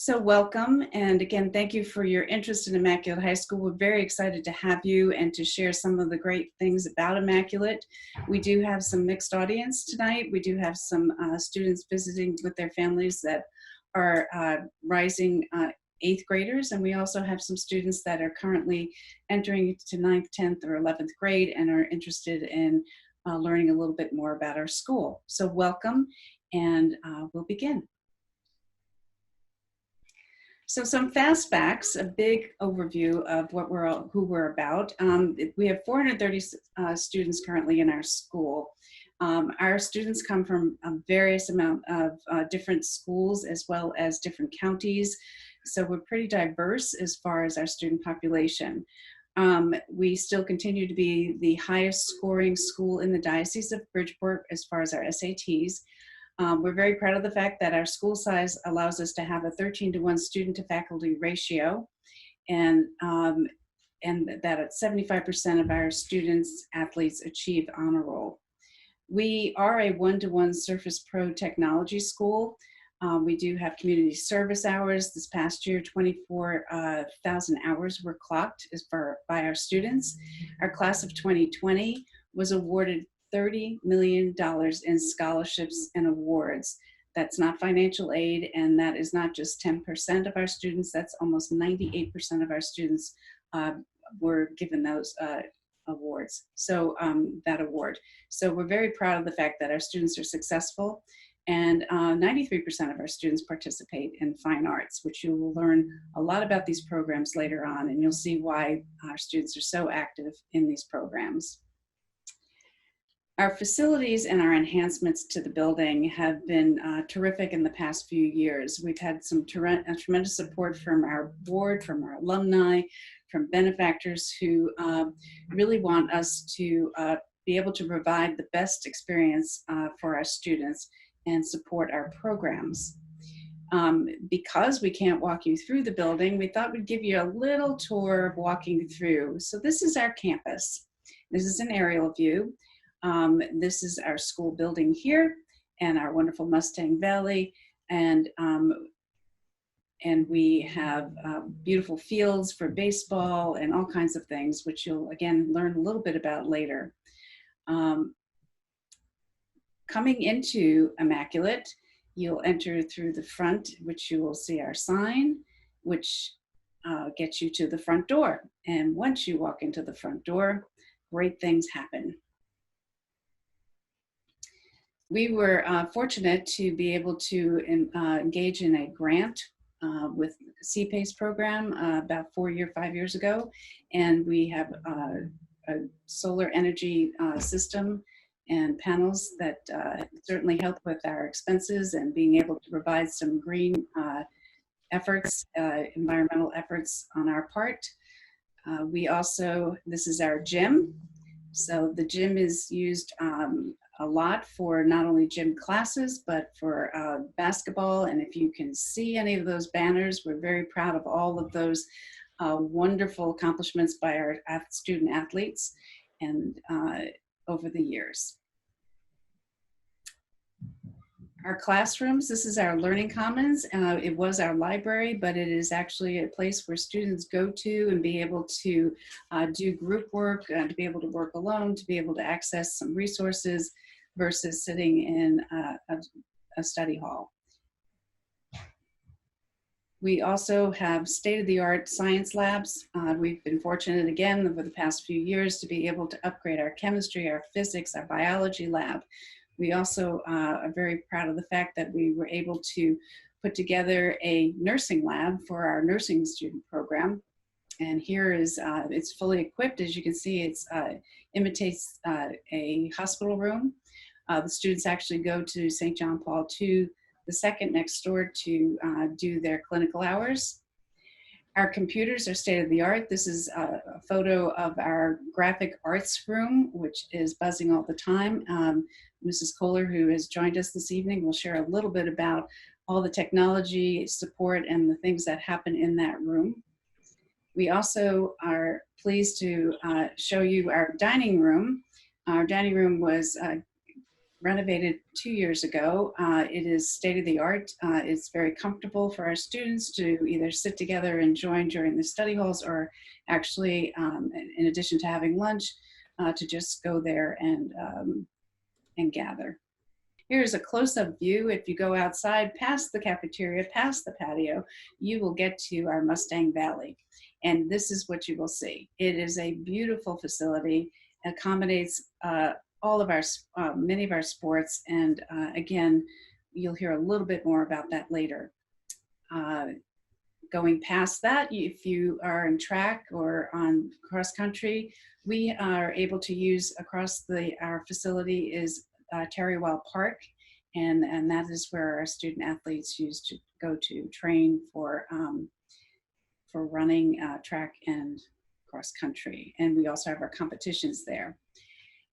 So welcome, and again, thank you for your interest in Immaculate High School. We're very excited to have you and to share some of the great things about Immaculate. We do have some mixed audience tonight. We do have some students visiting with their families that are rising 8th graders, and we also have some students that are currently entering to 9th, 10th, or 11th grade and are interested in learning a little bit more about our school. So welcome, and we'll begin. So some fast facts, a big overview of who we're about. We have 430 students currently in our school. Our students come from a various amount of different schools as well as different counties. So we're pretty diverse as far as our student population. We still continue to be the highest scoring school in the Diocese of Bridgeport as far as our SATs. We're very proud of the fact that our school size allows us to have a 13-to-1 student to faculty ratio, and that at 75% of our students, athletes achieve honor roll. We are a 1-to-1 Surface Pro technology school. We do have community service hours. This past year, 24,000 hours were clocked by our students. Our class of 2020 was awarded $30 million in scholarships and awards. That's not financial aid, and that is not just 10% of our students, that's almost 98% of our students were given those awards, that award. So we're very proud of the fact that our students are successful, and 93% of our students participate in fine arts, which you will learn a lot about these programs later on, and you'll see why our students are so active in these programs. Our facilities and our enhancements to the building have been terrific in the past few years. We've had some tremendous support from our board, from our alumni, from benefactors who really want us to be able to provide the best experience for our students and support our programs. Because we can't walk you through the building, we thought we'd give you a little tour of walking through. So this is our campus. This is an aerial view. This is our school building here and our wonderful Mustang Valley, and we have beautiful fields for baseball and all kinds of things, which you'll again learn a little bit about later. Coming into Immaculate, you'll enter through the front, which you will see our sign, which gets you to the front door. And once you walk into the front door, great things happen. We were fortunate to be able to engage in a grant with CPACE program about 5 years ago, and we have a solar energy system and panels that certainly help with our expenses and being able to provide some green efforts, environmental efforts on our part. We also, this is our gym. So the gym is used a lot for not only gym classes, but for basketball. And if you can see any of those banners, we're very proud of all of those wonderful accomplishments by our student athletes and over the years. Our classrooms, this is our Learning Commons. It was our library, but it is actually a place where students go to and be able to do group work, to be able to work alone, to be able to access some resources versus sitting in a study hall. We also have state-of-the-art science labs. We've been fortunate again over the past few years to be able to upgrade our chemistry, our physics, our biology lab. We also are very proud of the fact that we were able to put together a nursing lab for our nursing student program. And here is, it's fully equipped. As you can see, it imitates a hospital room. The students actually go to St. John Paul II next door to do their clinical hours. Our computers are state-of-the-art. This is a photo of our graphic arts room, which is buzzing all the time. Mrs. Kohler, who has joined us this evening, will share a little bit about all the technology support and the things that happen in that room. We also are pleased to show you our dining room. Our dining room was renovated 2 years ago. It is state of the art. It's very comfortable for our students to either sit together and join during the study halls, or actually, in addition to having lunch, to just go there and gather. Here's a close-up view. If you go outside past the cafeteria, past the patio, you will get to our Mustang Valley. And this is what you will see. It is a beautiful facility, accommodates all of our, many of our sports. And again, you'll hear a little bit more about that later. Going past that, if you are in track or on cross country, we are able to use across our facility is Terry Weil Park, and that is where our student athletes used to go to train for running, track, and cross country. And we also have our competitions there.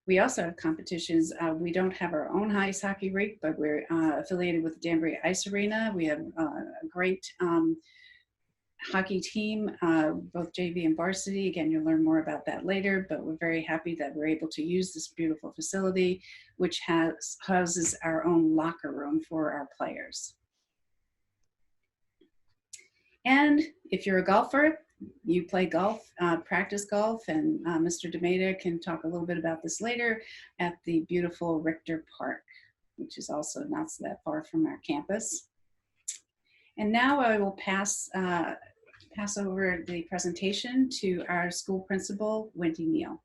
We also have competitions. We don't have our own ice hockey rink, but we're affiliated with the Danbury Ice Arena. We have a great hockey team, both JV and varsity. Again, you'll learn more about that later, but we're very happy that we're able to use this beautiful facility, which houses our own locker room for our players. And if you're a golfer, you play golf, practice golf, and Mr. DeMeda can talk a little bit about this later at the beautiful Richter Park, which is also not so that far from our campus. And now I will pass over the presentation to our school principal, Wendy Neal.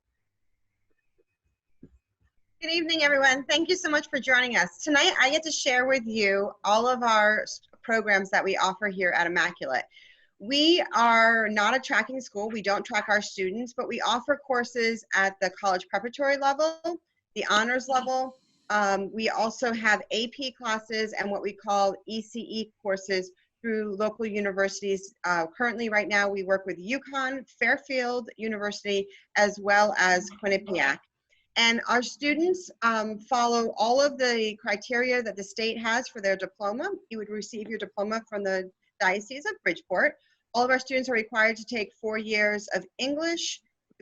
Good evening, everyone. Thank you so much for joining us. Tonight, I get to share with you all of our programs that we offer here at Immaculate. We are not a tracking school. We don't track our students, but we offer courses at the college preparatory level, the honors level. We also have AP classes and what we call ECE courses through local universities. Currently, right now, we work with UConn, Fairfield University, as well as Quinnipiac. And our students follow all of the criteria that the state has for their diploma. You would receive your diploma from the Diocese of Bridgeport. All of our students are required to take 4 years of English,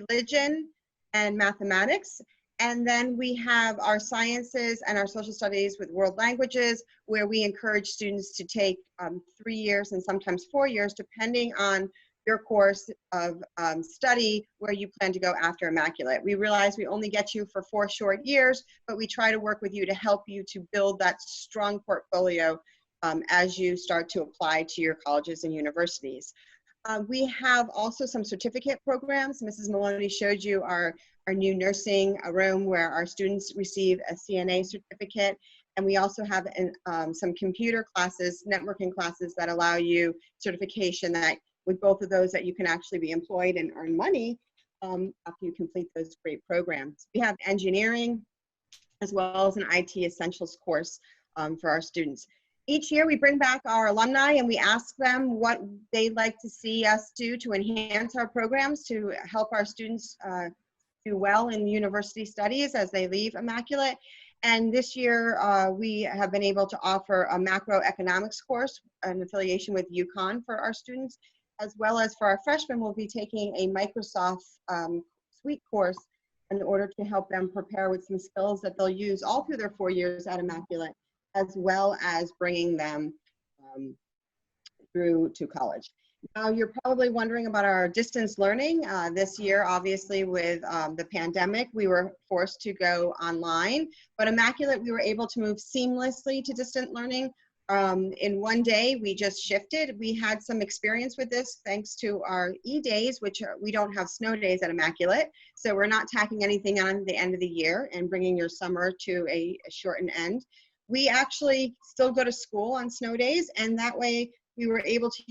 religion, and mathematics. And then we have our sciences and our social studies with world languages, where we encourage students to take 3 years and sometimes 4 years, depending on your course of study where you plan to go after Immaculate. We realize we only get you for 4 short years, but we try to work with you to help you to build that strong portfolio as you start to apply to your colleges and universities. We have also some certificate programs. Mrs. Maloney showed you our new nursing room where our students receive a CNA certificate. And we also have some computer classes, networking classes that allow you certification that with both of those that you can actually be employed and earn money after you complete those great programs. We have engineering as well as an IT essentials course for our students. Each year we bring back our alumni and we ask them what they'd like to see us do to enhance our programs to help our students do well in university studies as they leave Immaculate. And this year we have been able to offer a macroeconomics course, an affiliation with UConn for our students, as well as for our freshmen, we'll be taking a Microsoft Suite course in order to help them prepare with some skills that they'll use all through their 4 years at Immaculate, as well as bringing them through to college. Now, you're probably wondering about our distance learning. This year, obviously, with the pandemic, we were forced to go online, but Immaculate, we were able to move seamlessly to distant learning. In one day, we just shifted. We had some experience with this thanks to our E-days, which we don't have snow days at Immaculate. So we're not tacking anything on the end of the year and bringing your summer to a shortened end. We actually still go to school on snow days, and that way we were able to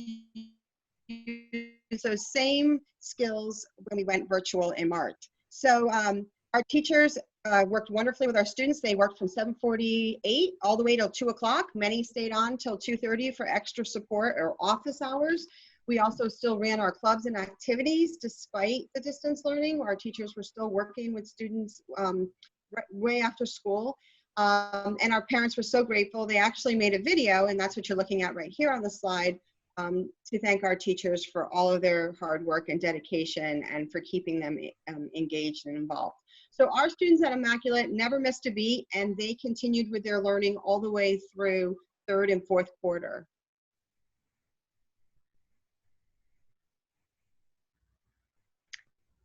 use those same skills when we went virtual in March. So our teachers worked wonderfully with our students. They worked from 7:48 all the way till 2 o'clock. Many stayed on till 2:30 for extra support or office hours. We also still ran our clubs and activities despite the distance learning. Our teachers were still working with students way after school. And our parents were so grateful. They actually made a video, and that's what you're looking at right here on the slide, to thank our teachers for all of their hard work and dedication and for keeping them engaged and involved. So our students at Immaculate never missed a beat, and they continued with their learning all the way through third and fourth quarter.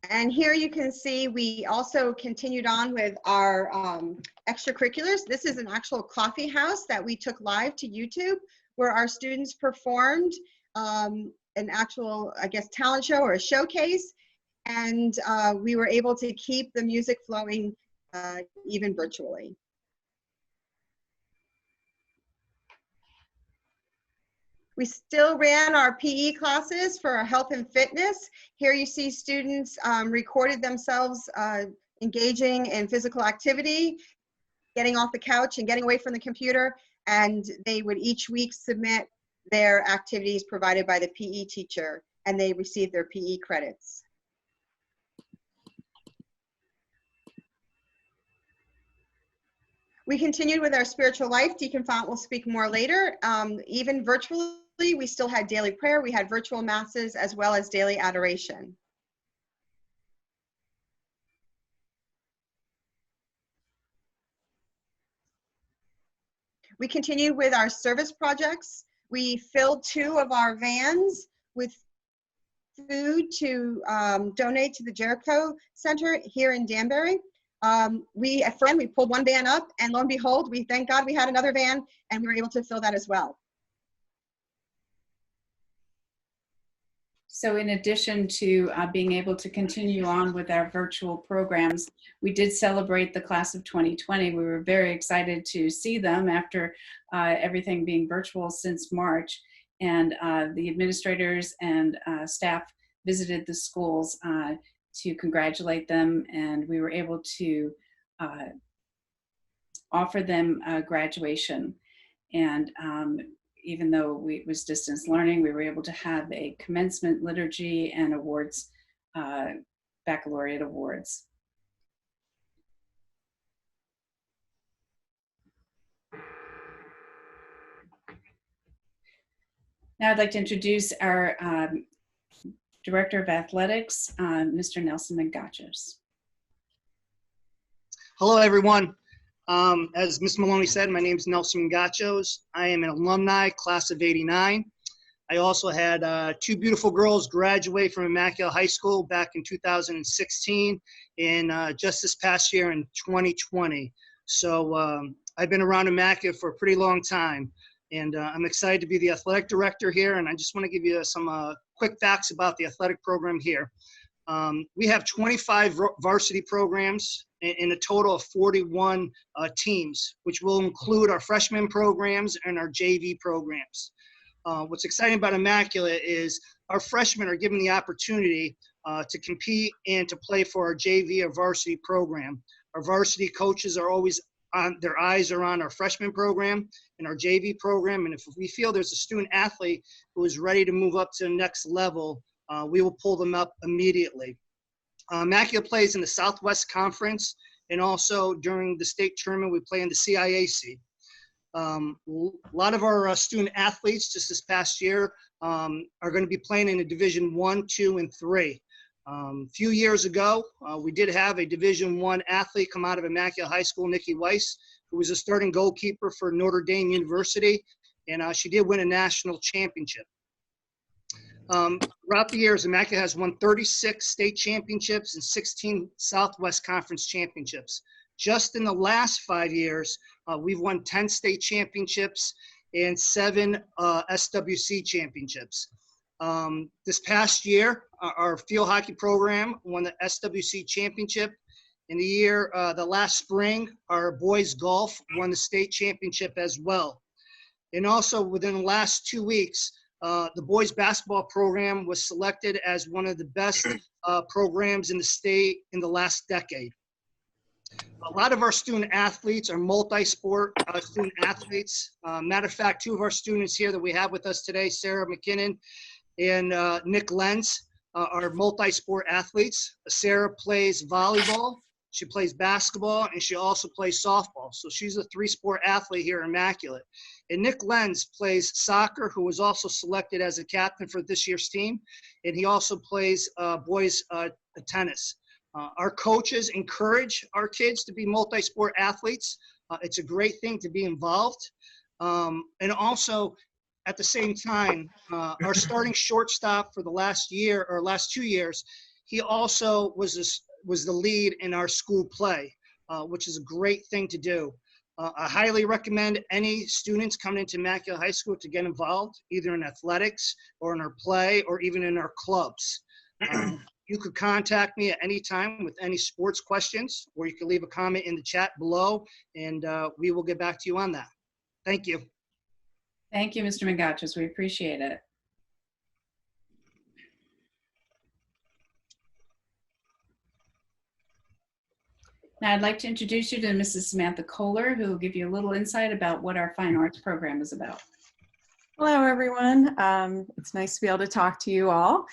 And here you can see we also continued on with our extracurriculars. This is an actual coffee house that we took live to YouTube, where our students performed an actual, I guess, talent show or a showcase. And we were able to keep the music flowing even virtually. We still ran our PE classes for our health and fitness. Here you see students recorded themselves engaging in physical activity, getting off the couch and getting away from the computer, and they would each week submit their activities provided by the PE teacher, and they received their PE credits. We continued with our spiritual life. Deacon Font will speak more later. Even virtually, we still had daily prayer. We had virtual masses as well as daily adoration. We continued with our service projects. We filled 2 of our vans with food to donate to the Jericho Center here in Danbury. We pulled one van up, and lo and behold, thank God we had another van, and we were able to fill that as well. So in addition to being able to continue on with our virtual programs, we did celebrate the class of 2020. We were very excited to see them after everything being virtual since March. And the administrators and staff visited the schools to congratulate them, and we were able to offer them graduation. And even though it was distance learning, we were able to have a commencement liturgy and awards, baccalaureate awards. Now I'd like to introduce our Director of Athletics, Mr. Nelson Mangachos. Hello, everyone. As Ms. Maloney said, my name is Nelson Mangachos. I am an alumni, class of '89. I also had 2 beautiful girls graduate from Immaculate High School back in 2016 and just this past year in 2020. So I've been around Immaculate for a pretty long time, and I'm excited to be the athletic director here, and I just want to give you some quick facts about the athletic program here. We have 25 varsity programs in a total of 41 teams, which will include our freshman programs and our JV programs. What's exciting about Immaculate is our freshmen are given the opportunity to compete and to play for our JV or varsity program. Our varsity coaches are always their eyes are on our freshman program and our JV program, and if we feel there's a student athlete who is ready to move up to the next level, we will pull them up immediately. Immaculate plays in the Southwest Conference, and also during the state tournament, we play in the CIAC. A lot of our student athletes just this past year are going to be playing in a Division I, II, and III. A few years ago, we did have a Division I athlete come out of Immaculate High School, Nikki Weiss, who was a starting goalkeeper for Notre Dame University, and she did win a national championship. Throughout the years, Immaculate has won 36 state championships and 16 Southwest Conference championships. Just in the last 5 years, we've won 10 state championships and 7 SWC championships. This past year, our field hockey program won the SWC championship. In the last spring, our boys golf won the state championship as well. And also within the last 2 weeks, the boys basketball program was selected as one of the best programs in the state in the last decade. A lot of our student athletes are multi-sport student athletes. Matter of fact, 2 of our students here that we have with us today, Sarah McKinnon and Nick Lenz, are multi-sport athletes. Sarah plays volleyball She plays basketball, and she also plays softball. So she's a three-sport athlete here at Immaculate. And Nick Lenz plays soccer, who was also selected as a captain for this year's team. And he also plays boys tennis. Our coaches encourage our kids to be multi-sport athletes. It's a great thing to be involved. And also, at the same time, our starting shortstop for the last 2 years, he also was the lead in our school play, which is a great thing to do. I highly recommend any students coming into Immaculate High School to get involved, either in athletics or in our play or even in our clubs. You could contact me at any time with any sports questions, or you can leave a comment in the chat below, and we will get back to you on that. Thank you. Thank you, Mr. Mangachos. We appreciate it. Now I'd like to introduce you to Mrs. Samantha Kohler, who will give you a little insight about what our fine arts program is about. Hello, everyone. It's nice to be able to talk to you all.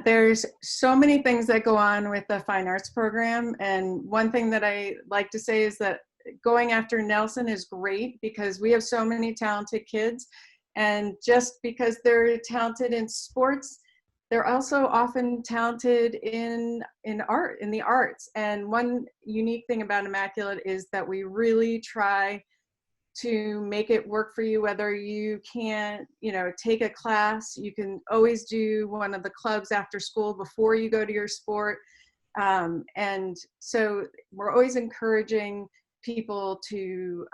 There's so many things that go on with the fine arts program. And one thing that I like to say is that going after Nelson is great because we have so many talented kids. And just because they're talented in sports, they're also often talented in art, in the arts. And one unique thing about Immaculate is that we really try to make it work for you, whether you can't, take a class. You can always do one of the clubs after school before you go to your sport. And so we're always encouraging people to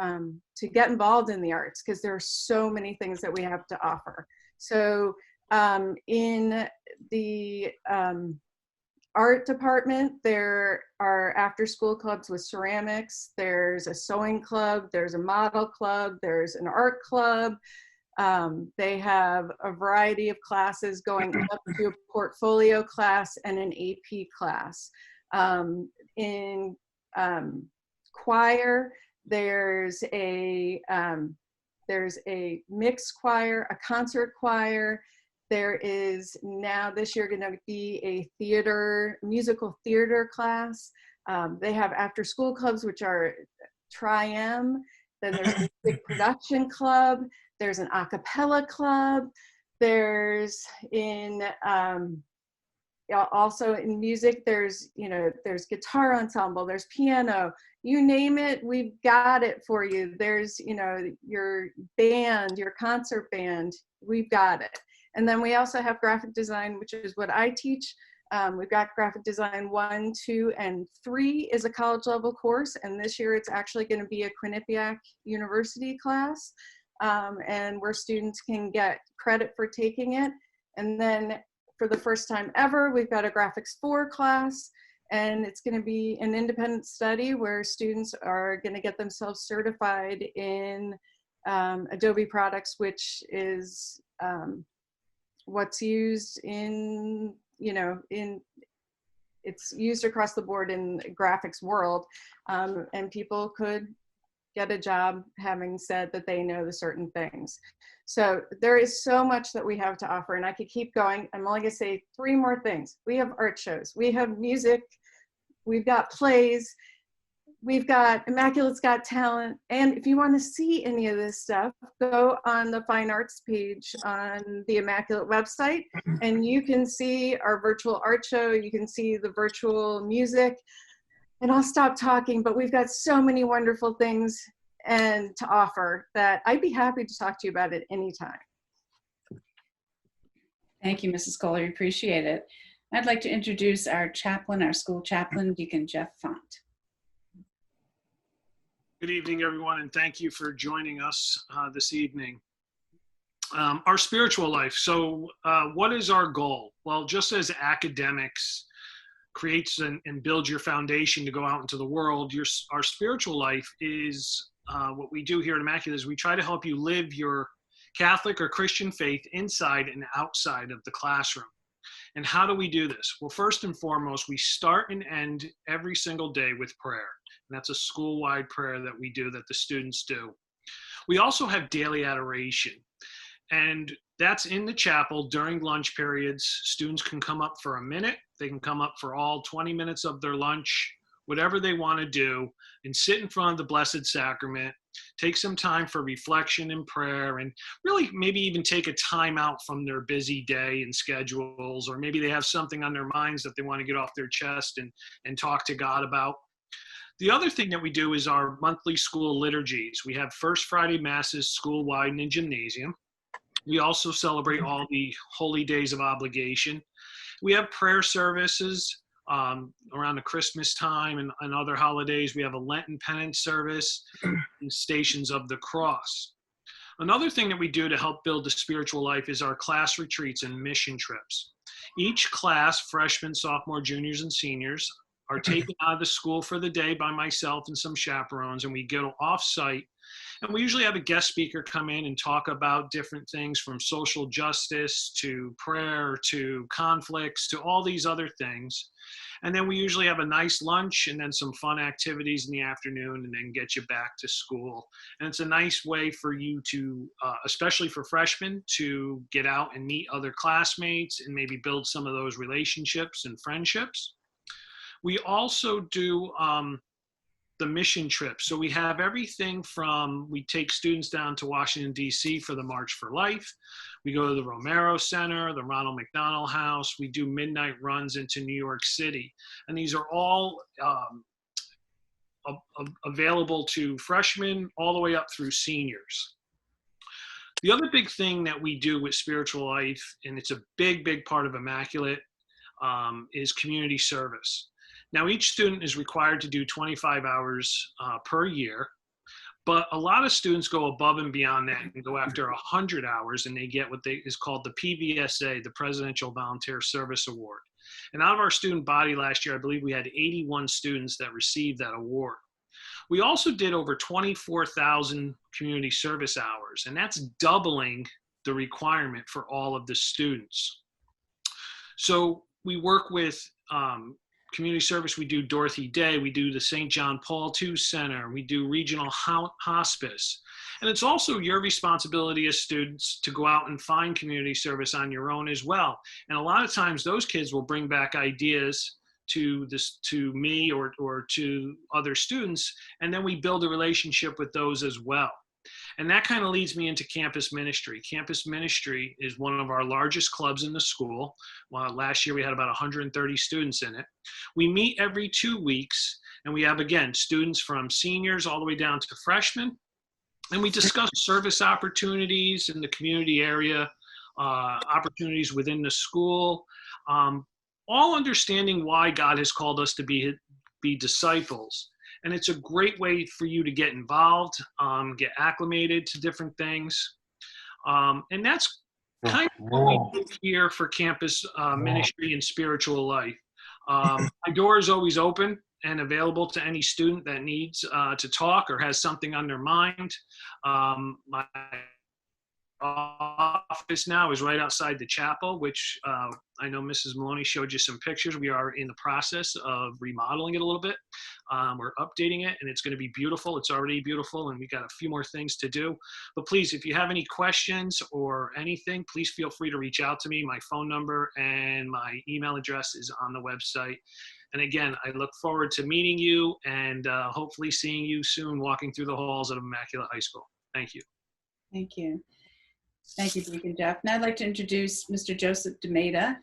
get involved in the arts because there are so many things that we have to offer. So in the art department, there are after school clubs with ceramics, there's a sewing club, there's a model club, there's an art club. They have a variety of classes going up to a portfolio class and an AP class. In choir, there's a mixed choir, a concert choir. There is now this year going to be a musical theater class. They have after school clubs, which are Tri-M. Then there's a big production club. There's an a cappella club. There's also in music, there's guitar ensemble, there's piano, you name it, we've got it for you. There's, your band, your concert band, we've got it. And then we also have graphic design, which is what I teach. We've got graphic design 1, 2, and 3 is a college level course. And this year it's actually going to be a Quinnipiac University class, and where students can get credit for taking it. And then for the first time ever, we've got a graphics 4 class, and it's going to be an independent study where students are going to get themselves certified in Adobe products, which is what's used it's used across the board in the graphics world, and people could get a job having said that they know the certain things. So there is so much that we have to offer, and I could keep going. I'm only gonna say 3 more things. We have art shows, we have music, we've got plays, we've got Immaculate's Got Talent. And if you want to see any of this stuff, go on the Fine Arts page on the Immaculate website, and you can see our virtual art show. You can see the virtual music. And I'll stop talking, but we've got so many wonderful things to offer that I'd be happy to talk to you about it anytime. Thank you, Mrs. Kohler. Appreciate it. I'd like to introduce our chaplain, our school chaplain, Deacon Jeff Font. Good evening, everyone, and thank you for joining us this evening. Our spiritual life. So what is our goal? Well, just as academics creates and builds your foundation to go out into the world, our spiritual life is what we do here at Immaculate is we try to help you live your Catholic or Christian faith inside and outside of the classroom. And how do we do this? Well, first and foremost, we start and end every single day with prayer. And that's a school-wide prayer that we do, that the students do. We also have daily adoration. And that's in the chapel during lunch periods. Students can come up for a minute. They can come up for all 20 minutes of their lunch, whatever they want to do, and sit in front of the Blessed Sacrament, take some time for reflection and prayer, and really maybe even take a time out from their busy day and schedules, or maybe they have something on their minds that they want to get off their chest and talk to God about. The other thing that we do is our monthly school liturgies. We have First Friday Masses school-wide in the gymnasium. We also celebrate all the holy days of obligation. We have prayer services around the Christmas time and other holidays. We have a Lenten penance service and Stations of the Cross. Another thing that we do to help build the spiritual life is our class retreats and mission trips. Each class, freshmen, sophomore, juniors, and seniors, are taken out of the school for the day by myself and some chaperones, and we go off-site. And we usually have a guest speaker come in and talk about different things from social justice to prayer to conflicts to all these other things. And then we usually have a nice lunch and then some fun activities in the afternoon, and then get you back to school. And it's a nice way for you to, especially for freshmen, to get out and meet other classmates and maybe build some of those relationships and friendships. We also do the mission trip. So we have everything from, we take students down to Washington, D.C. for the March for Life. We go to the Romero Center, the Ronald McDonald House. We do midnight runs into New York City. And these are all available to freshmen all the way up through seniors. The other big thing that we do with Spiritual Life, and it's a big, big part of Immaculate, is community service. Now, each student is required to do 25 hours per year, but a lot of students go above and beyond that and go after 100 hours, and they get what is called the PVSA, the Presidential Volunteer Service Award. And out of our student body last year, I believe we had 81 students that received that award. We also did over 24,000 community service hours, and that's doubling the requirement for all of the students. So we work with community service. We do Dorothy Day, we do the St. John Paul II Center, we do regional hospice. And it's also your responsibility as students to go out and find community service on your own as well. And a lot of times those kids will bring back ideas to me or to other students, and then we build a relationship with those as well. And that kind of leads me into campus ministry. Campus ministry is one of our largest clubs in the school. Last year we had about 130 students in it. We meet every 2 weeks, and we have, again, students from seniors all the way down to freshmen. And we discuss service opportunities in the community area, opportunities within the school, all understanding why God has called us to be disciples. And it's a great way for you to get involved, get acclimated to different things. And that's kind of what we do here for campus ministry and Spiritual Life. My door is always open and available to any student that needs to talk or has something on their mind. My office now is right outside the chapel, which I know Mrs. Maloney showed you some pictures. We are in the process of remodeling it a little bit. We're updating it, and it's going to be beautiful. It's already beautiful, and we got a few more things to do. But please, if you have any questions or anything, please feel free to reach out to me. My phone number and my email address is on the website. And again, I look forward to meeting you and hopefully seeing you soon walking through the halls of Immaculate High School. Thank you. Thank you. Thank you, Deacon Jeff. Now I'd like to introduce Mr. Joseph DeMeda.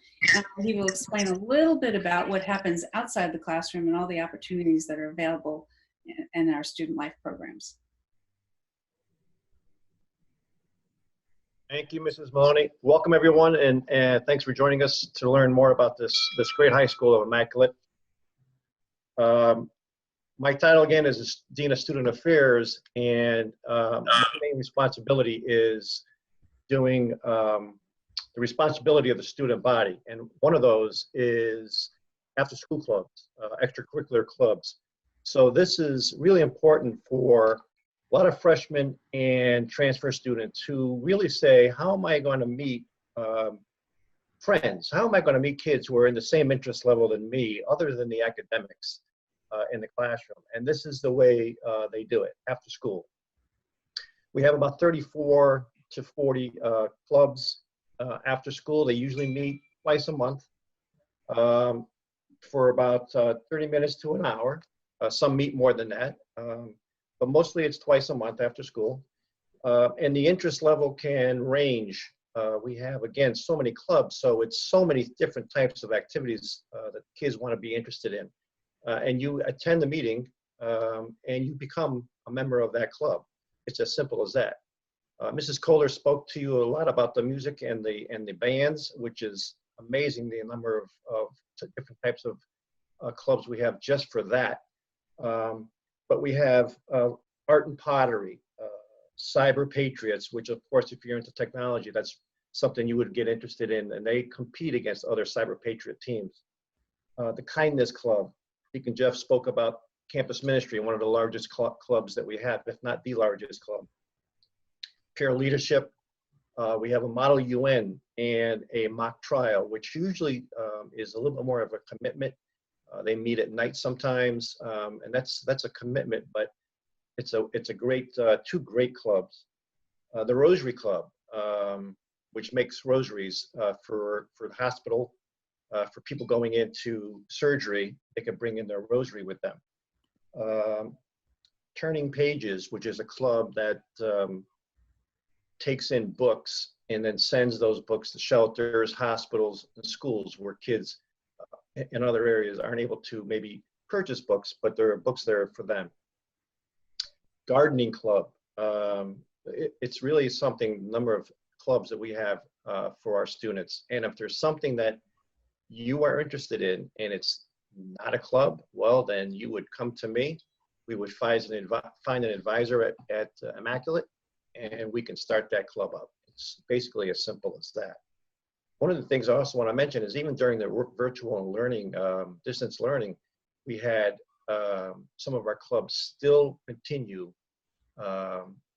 He will explain a little bit about what happens outside the classroom and all the opportunities that are available in our student life programs. Thank you, Mrs. Maloney. Welcome, everyone, and thanks for joining us to learn more about this great high school of Immaculate. My title, again, is Dean of Student Affairs, and my main responsibility is doing the responsibility of the student body. And one of those is after-school clubs, extracurricular clubs. So this is really important for a lot of freshmen and transfer students who really say, how am I going to meet friends? How am I going to meet kids who are in the same interest level than me, other than the academics in the classroom? And this is the way they do it after school. We have about 34 to 40 clubs after school. They usually meet twice a month for about 30 minutes to an hour. Some meet more than that, but mostly it's twice a month after school. And the interest level can range. We have, again, so many clubs, so it's so many different types of activities that kids want to be interested in. And you attend the meeting and you become a member of that club. It's as simple as that. Mrs. Kohler spoke to you a lot about the music and the bands, which is amazing, the number of different types of clubs we have just for that. But we have art and pottery, cyber patriots, which of course, if you're into technology, that's something you would get interested in, and they compete against other cyber patriot teams. The kindness club, Deacon Jeff spoke about campus ministry, one of the largest clubs that we have, if not the largest club. Peer leadership, we have a model UN and a mock trial, which usually is a little bit more of a commitment. They meet at night sometimes, and that's a commitment, but it's a great, two great clubs. The Rosary Club, which makes rosaries for the hospital, for people going into surgery, they can bring in their rosary with them. Turning Pages, which is a club that takes in books and then sends those books to shelters, hospitals, and schools where kids in other areas aren't able to maybe purchase books, but there are books there for them. Gardening Club, it's really something, number of clubs that we have for our students. And if there's something that you are interested in and it's not a club, well, then you would come to me. We would find an advisor at Immaculate, and we can start that club up. It's basically as simple as that. One of the things I also want to mention is even during the virtual learning, distance learning, we had some of our clubs still continue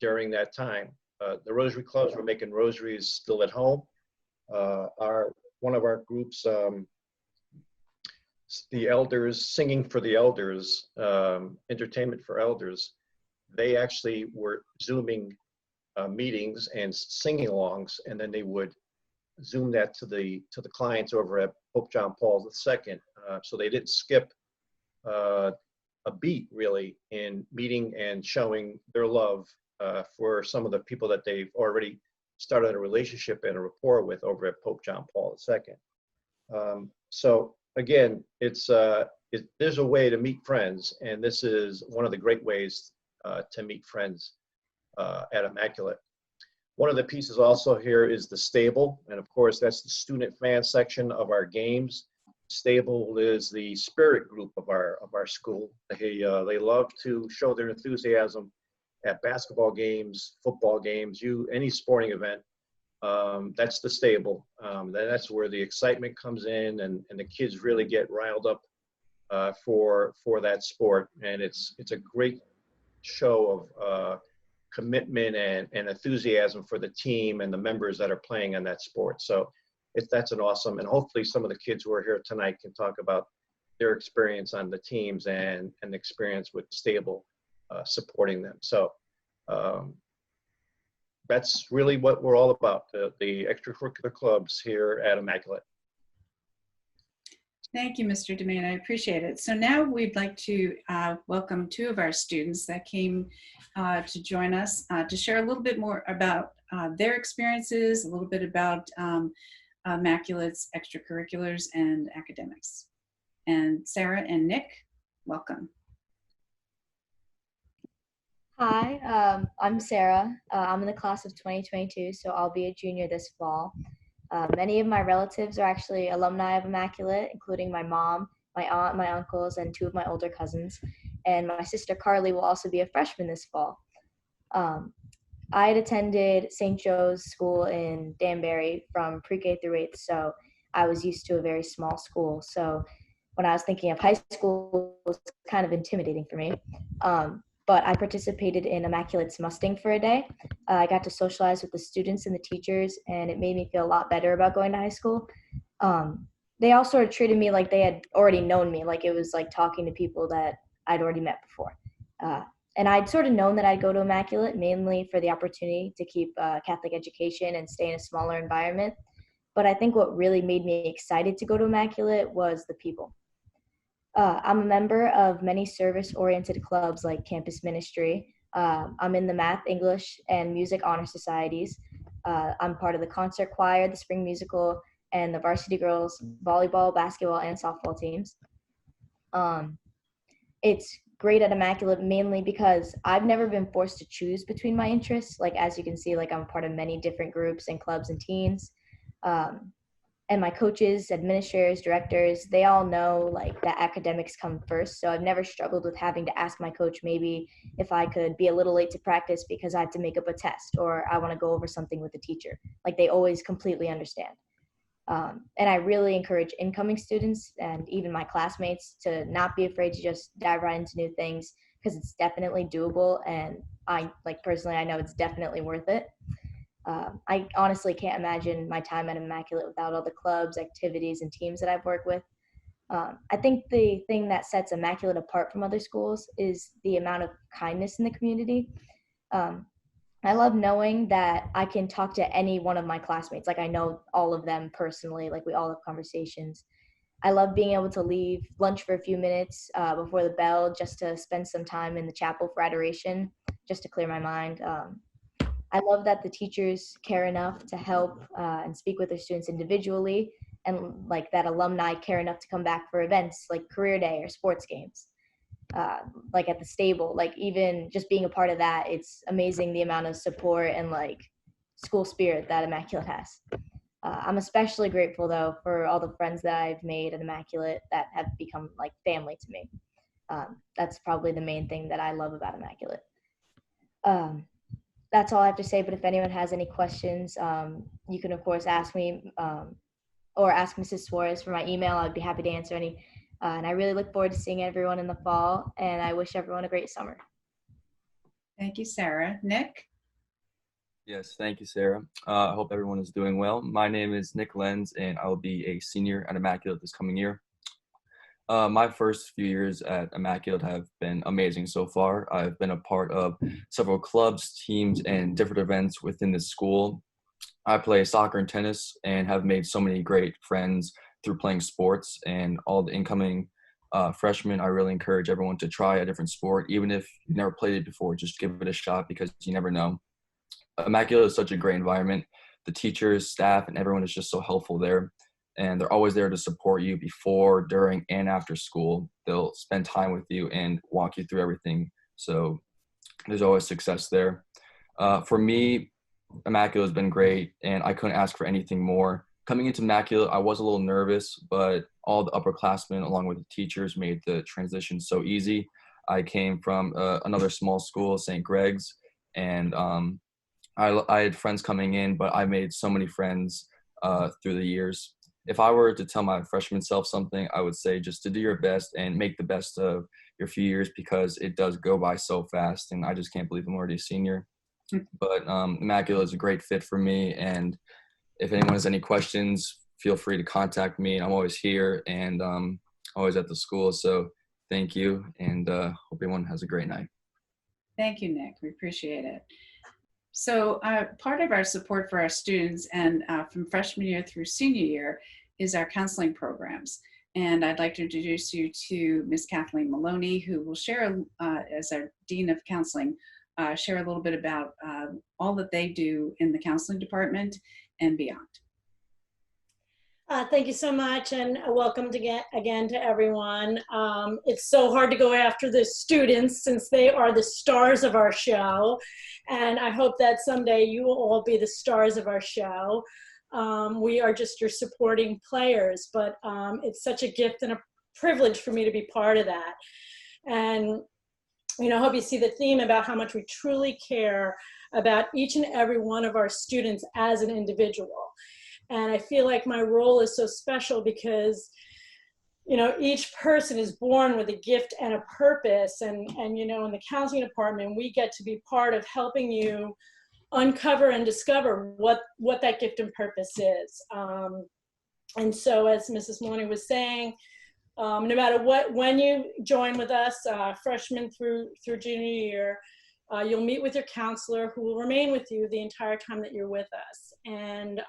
during that time. The Rosary clubs were making rosaries still at home. One of our groups, the elders, Singing for the Elders, Entertainment for Elders, they actually were Zooming meetings and singing alongs, and then they would Zoom that to the clients over at Pope John Paul II. So they didn't skip a beat really in meeting and showing their love for some of the people that they've already started a relationship and a rapport with over at Pope John Paul II. So again, there's a way to meet friends, and this is one of the great ways to meet friends at Immaculate. One of the pieces also here is the stable, and of course that's the student fan section of our games. Stable is the spirit group of our school. They love to show their enthusiasm at basketball games, football games, any sporting event. That's the stable. That's where the excitement comes in, and the kids really get riled up for that sport, and it's a great show of commitment and enthusiasm for the team and the members that are playing on that sport. So that's an awesome, and hopefully some of the kids who are here tonight can talk about their experience on the teams and the experience with Stable supporting them. So that's really what we're all about, the extracurricular clubs here at Immaculate. Thank you, Mr. Demain. I appreciate it. So now we'd like to welcome two of our students that came to join us to share a little bit more about their experiences, a little bit about Immaculate's extracurriculars and academics. And Sarah and Nick, welcome. Hi, I'm Sarah. I'm in the class of 2022, so I'll be a junior this fall. Many of my relatives are actually alumni of Immaculate, including my mom, my aunt, my uncles, and two of my older cousins. And my sister Carly will also be a freshman this fall. I had attended St. Joe's School in Danbury from pre-K through 8th, so I was used to a very small school. So when I was thinking of high school, it was kind of intimidating for me. But I participated in Immaculate's Mustang for a day. I got to socialize with the students and the teachers, and it made me feel a lot better about going to high school. They all sort of treated me like they had already known me, like it was like talking to people that I'd already met before. And I'd sort of known that I'd go to Immaculate mainly for the opportunity to keep Catholic education and stay in a smaller environment. But I think what really made me excited to go to Immaculate was the people. I'm a member of many service-oriented clubs like Campus Ministry. I'm in the Math, English, and Music Honor Societies. I'm part of the concert choir, the spring musical, and the varsity girls volleyball, basketball, and softball teams. It's great at Immaculate mainly because I've never been forced to choose between my interests. Like, as you can see, like I'm a part of many different groups and clubs and teams. And my coaches, administrators, directors, they all know like that academics come first. So I've never struggled with having to ask my coach maybe if I could be a little late to practice because I have to make up a test or I want to go over something with the teacher. Like they always completely understand. And I really encourage incoming students and even my classmates to not be afraid to just dive right into new things because it's definitely doable. And I personally, I know it's definitely worth it. I honestly can't imagine my time at Immaculate without all the clubs, activities, and teams that I've worked with. I think the thing that sets Immaculate apart from other schools is the amount of kindness in the community. I love knowing that I can talk to any one of my classmates. Like I know all of them personally, like we all have conversations. I love being able to leave lunch for a few minutes before the bell just to spend some time in the chapel for adoration, just to clear my mind. I love that the teachers care enough to help and speak with their students individually, and like that alumni care enough to come back for events like career day or sports games, like at the stable. Like even just being a part of that, it's amazing the amount of support and like school spirit that Immaculate has. I'm especially grateful though for all the friends that I've made at Immaculate that have become like family to me. That's probably the main thing that I love about Immaculate. That's all I have to say, but if anyone has any questions, you can of course ask me or ask Mrs. Suarez for my email. I'd be happy to answer any. And I really look forward to seeing everyone in the fall, and I wish everyone a great summer. Thank you, Sarah. Nick? Yes, thank you, Sarah. I hope everyone is doing well. My name is Nick Lenz, and I will be a senior at Immaculate this coming year. My first few years at Immaculate have been amazing so far. I've been a part of several clubs, teams, and different events within the school. I play soccer and tennis and have made so many great friends through playing sports. And all the incoming freshmen, I really encourage everyone to try a different sport. Even if you've never played it before, just give it a shot because you never know. Immaculate is such a great environment. The teachers, staff, and everyone is just so helpful there. And they're always there to support you before, during, and after school. They'll spend time with you and walk you through everything. So there's always success there. For me, Immaculate has been great, and I couldn't ask for anything more. Coming into Immaculate, I was a little nervous, but all the upperclassmen, along with the teachers, made the transition so easy. I came from another small school, St. Greg's, and I had friends coming in, but I made so many friends through the years. If I were to tell my freshman self something, I would say just to do your best and make the best of your few years because it does go by so fast, and I just can't believe I'm already a senior. But Immaculate is a great fit for me, and if anyone has any questions, feel free to contact me. I'm always here and always at the school, so thank you, and hope everyone has a great night. Thank you, Nick. We appreciate it. So part of our support for our students and from freshman year through senior year is our counseling programs. And I'd like to introduce you to Ms. Kathleen Maloney, who will share, as our Dean of Counseling, share a little bit about all that they do in the counseling department and beyond. Thank you so much, and welcome again to everyone. It's so hard to go after the students since they are the stars of our show, and I hope that someday you will all be the stars of our show. We are just your supporting players, but it's such a gift and a privilege for me to be part of that. And you know, I hope you see the theme about how much we truly care about each and every one of our students as an individual. And I feel like my role is so special because, you know, each person is born with a gift and a purpose. And you know, in the counseling department, we get to be part of helping you uncover and discover what that gift and purpose is. And so, as Mrs. Maloney was saying, no matter when you join with us, freshman through junior year, you'll meet with your counselor who will remain with you the entire time that you're with us. And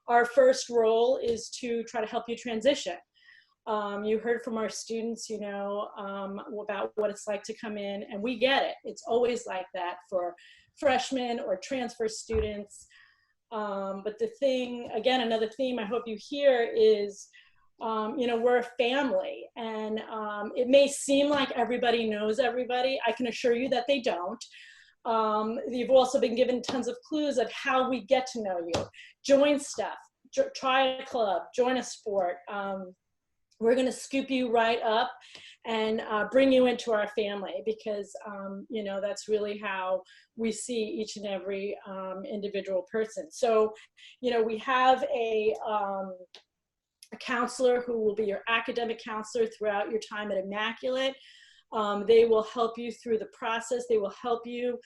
our first role is to try to help you transition. You heard from our students, you know, about what it's like to come in, and we get it. It's always like that for freshmen or transfer students. But the thing, again, another theme I hope you hear is, you know, we're a family, and it may seem like everybody knows everybody. I can assure you that they don't. You've also been given tons of clues of how we get to know you. Join stuff, try a club, join a sport. We're going to scoop you right up and bring you into our family, because, you know, that's really how we see each and every individual person. So, you know, we have a counselor who will be your academic counselor throughout your time at Immaculate. They will help you through the process. They will help you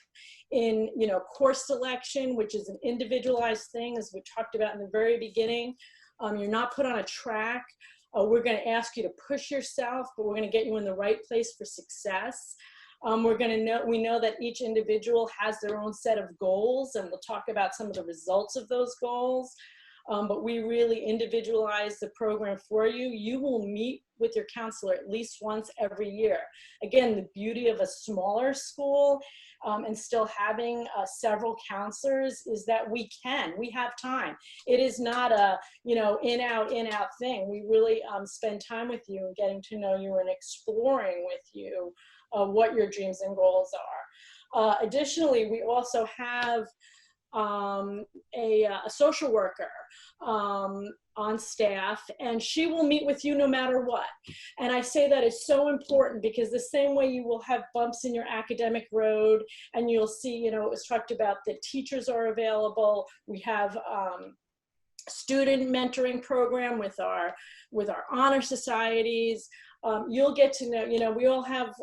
in, you know, course selection, which is an individualized thing, as we talked about in the very beginning. You're not put on a track. We're going to ask you to push yourself, but we're going to get you in the right place for success. We know that each individual has their own set of goals, and we'll talk about some of the results of those goals. But we really individualize the program for you. You will meet with your counselor at least once every year. Again, the beauty of a smaller school and still having several counselors is that we have time. It is not a, you know, in out thing. We really spend time with you and getting to know you and exploring with you what your dreams and goals are. Additionally, we also have a social worker on staff, and she will meet with you no matter what. And I say that is so important, because the same way you will have bumps in your academic road, and you'll see, you know, it was talked about that teachers are available. We have student mentoring program with our honor societies. You'll get to know, you know, we all have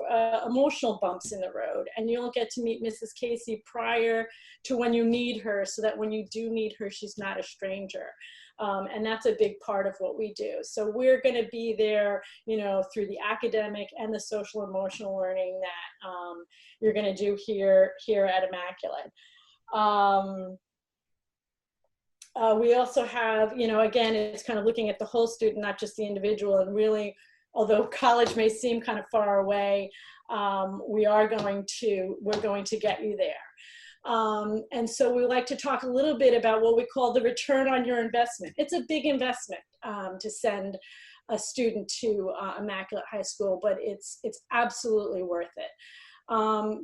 emotional bumps in the road, and you'll get to meet Mrs. Casey prior to when you need her, so that when you do need her, she's not a stranger. And that's a big part of what we do. So we're going to be there, you know, through the academic and the social emotional learning that you're going to do here at Immaculate. We also have, you know, again, it's kind of looking at the whole student, not just the individual, and really, although college may seem kind of far away, we're going to get you there. And so we like to talk a little bit about what we call the return on your investment. It's a big investment to send a student to Immaculate High School, but it's absolutely worth it.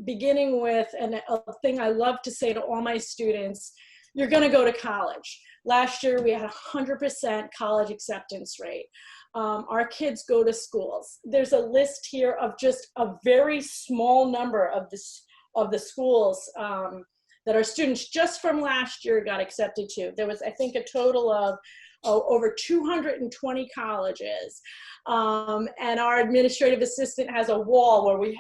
Beginning with, and a thing I love to say to all my students, you're going to go to college. Last year we had 100% college acceptance rate. Our kids go to schools. There's a list here of just a very small number of the schools that our students just from last year got accepted to. There was, I think, a total of over 220 colleges. And our administrative assistant has a wall where we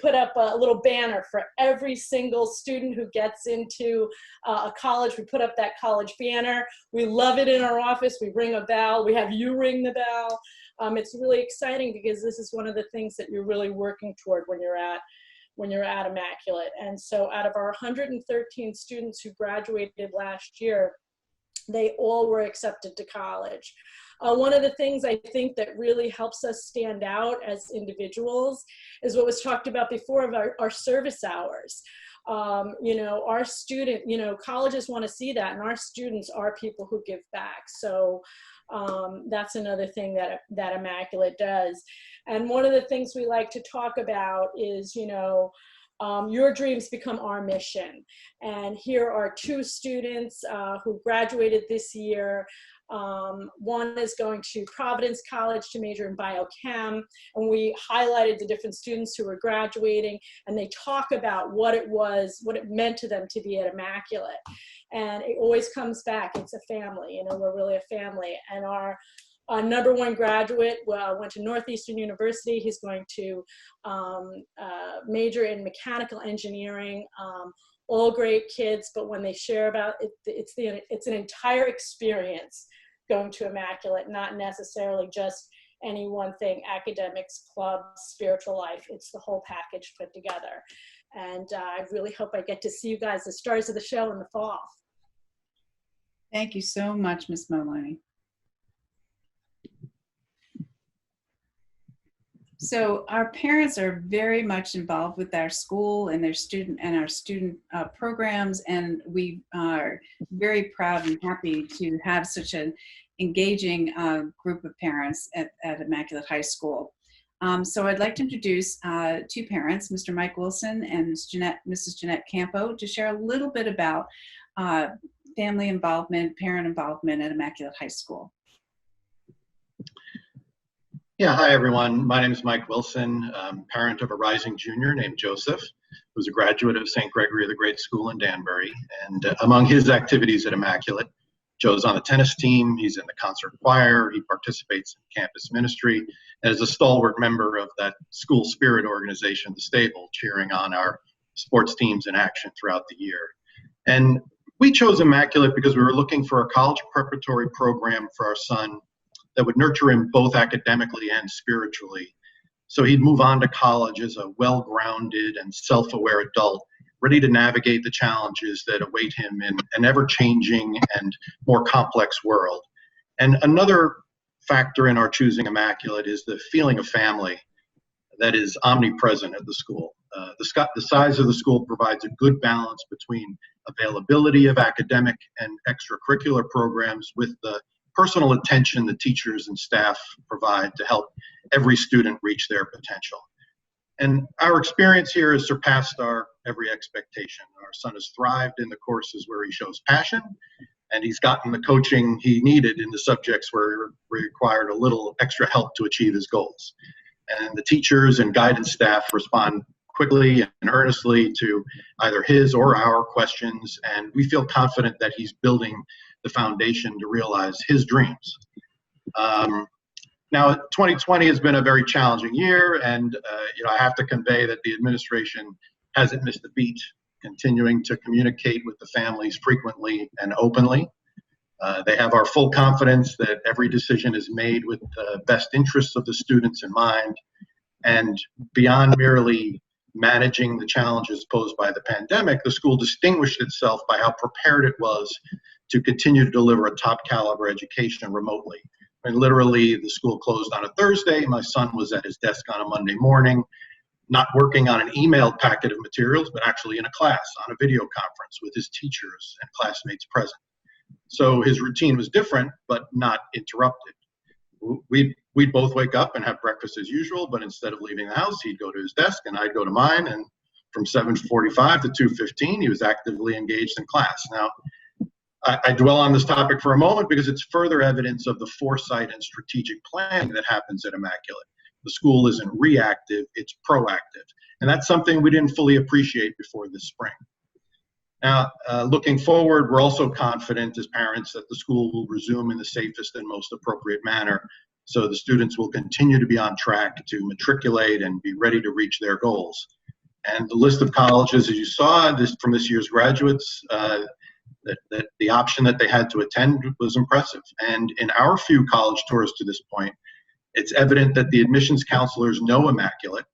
put up a little banner for every single student who gets into a college. We put up that college banner. We love it in our office. We ring a bell. We have you ring the bell. It's really exciting, because this is one of the things that you're really working toward when you're at Immaculate. And so out of our 113 students who graduated last year, they all were accepted to college. One of the things I think that really helps us stand out as individuals is what was talked about before of our service hours. You know, our student, you know, colleges want to see that, and our students are people who give back. So that's another thing that Immaculate does. And one of the things we like to talk about is, you know, your dreams become our mission. And here are two students who graduated this year. One is going to Providence College to major in biochem, and we highlighted the different students who were graduating, and they talk about what it meant to them to be at Immaculate. And it always comes back, it's a family, you know, we're really a family. And our number one graduate went to Northeastern University. He's going to major in mechanical engineering. All great kids, but when they share about it, it's an entire experience going to Immaculate, not necessarily just any one thing, academics, clubs, spiritual life. It's the whole package put together. And I really hope I get to see you guys, the stars of the show, in the fall. Thank you so much, Ms. Maloney. So our parents are very much involved with our school and our student programs, and we are very proud and happy to have such an engaging group of parents at Immaculate High School. So I'd like to introduce two parents, Mr. Mike Wilson and Mrs. Jeanette Campo, to share a little bit about family involvement, parent involvement at Immaculate High School. Yeah, hi everyone. My name is Mike Wilson, parent of a rising junior named Joseph, who's a graduate of St. Gregory the Great School in Danbury. And among his activities at Immaculate, Joe's on the tennis team, he's in the concert choir, he participates in campus ministry, and is a stalwart member of that school spirit organization, The Stable, cheering on our sports teams in action throughout the year. And we chose Immaculate because we were looking for a college preparatory program for our son that would nurture him both academically and spiritually. So he'd move on to college as a well-grounded and self-aware adult, ready to navigate the challenges that await him in an ever-changing and more complex world. And another factor in our choosing Immaculate is the feeling of family that is omnipresent at the school. The size of the school provides a good balance between availability of academic and extracurricular programs with the personal attention the teachers and staff provide to help every student reach their potential. And our experience here has surpassed our every expectation. Our son has thrived in the courses where he shows passion, and he's gotten the coaching he needed in the subjects where he required a little extra help to achieve his goals. And the teachers and guidance staff respond quickly and earnestly to either his or our questions, and we feel confident that he's building the foundation to realize his dreams. Now, 2020 has been a very challenging year, and I have to convey that the administration hasn't missed a beat, continuing to communicate with the families frequently and openly. They have our full confidence that every decision is made with the best interests of the students in mind, and beyond merely managing the challenges posed by the pandemic, the school distinguished itself by how prepared it was to continue to deliver a top caliber education remotely. And literally, the school closed on a Thursday. My son was at his desk on a Monday morning, not working on an emailed packet of materials, but actually in a class on a video conference with his teachers and classmates present. So his routine was different, but not interrupted. We'd both wake up and have breakfast as usual, but instead of leaving the house, he'd go to his desk and I'd go to mine. And from 7:45 to 2:15, he was actively engaged in class. Now, I dwell on this topic for a moment because it's further evidence of the foresight and strategic planning that happens at Immaculate. The school isn't reactive, it's proactive. And that's something we didn't fully appreciate before this spring. Now, looking forward, we're also confident as parents that the school will resume in the safest and most appropriate manner, so the students will continue to be on track to matriculate and be ready to reach their goals. And the list of colleges, as you saw from this year's graduates, that the option that they had to attend was impressive. And in our few college tours to this point, it's evident that the admissions counselors know Immaculate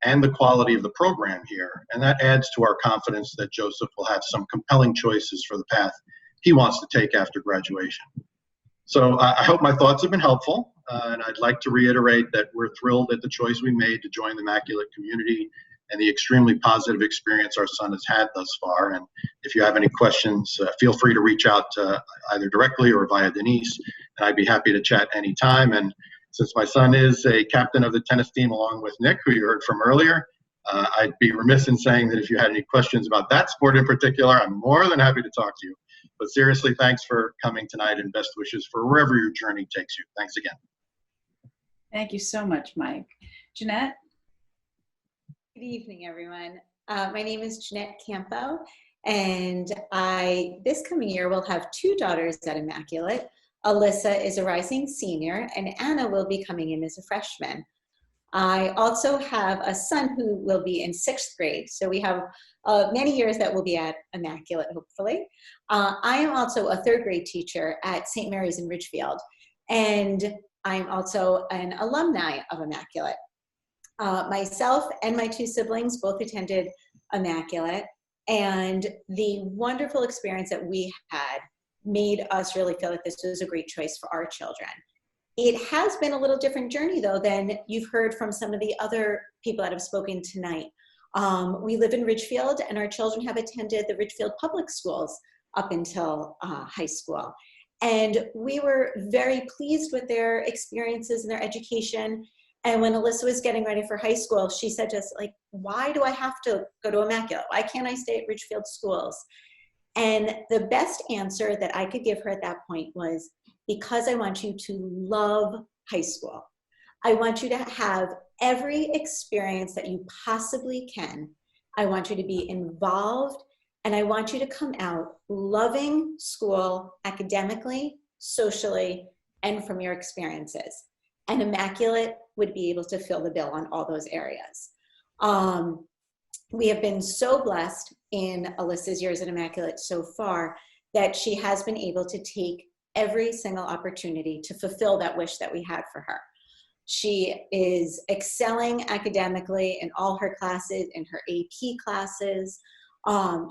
and the quality of the program here. And that adds to our confidence that Joseph will have some compelling choices for the path he wants to take after graduation. So I hope my thoughts have been helpful. And I'd like to reiterate that we're thrilled at the choice we made to join the Immaculate community and the extremely positive experience our son has had thus far. And if you have any questions, feel free to reach out either directly or via Denise, and I'd be happy to chat anytime. And since my son is a captain of the tennis team along with Nick, who you heard from earlier, I'd be remiss in saying that if you had any questions about that sport in particular, I'm more than happy to talk to you. But seriously, thanks for coming tonight and best wishes for wherever your journey takes you. Thanks again. Thank you so much, Mike. Jeanette? Good evening, everyone. My name is Jeanette Campo, and this coming year will have two daughters at Immaculate. Alyssa is a rising senior, and Anna will be coming in as a freshman. I also have a son who will be in 6th grade, so we have many years that will be at Immaculate, hopefully. I am also a 3rd grade teacher at St. Mary's in Ridgefield, and I'm also an alumni of Immaculate. Myself and my 2 siblings both attended Immaculate, and the wonderful experience that we had made us really feel like this was a great choice for our children. It has been a little different journey, though, than you've heard from some of the other people that have spoken tonight. We live in Ridgefield, and our children have attended the Ridgefield Public Schools up until high school. And we were very pleased with their experiences and their education. And when Alyssa was getting ready for high school, she said to us, like, why do I have to go to Immaculate? Why can't I stay at Ridgefield Schools? And the best answer that I could give her at that point was, because I want you to love high school. I want you to have every experience that you possibly can. I want you to be involved, and I want you to come out loving school academically, socially, and from your experiences. And Immaculate would be able to fill the bill on all those areas. We have been so blessed in Alyssa's years at Immaculate so far that she has been able to take every single opportunity to fulfill that wish that we had for her. She is excelling academically in all her classes, in her AP classes.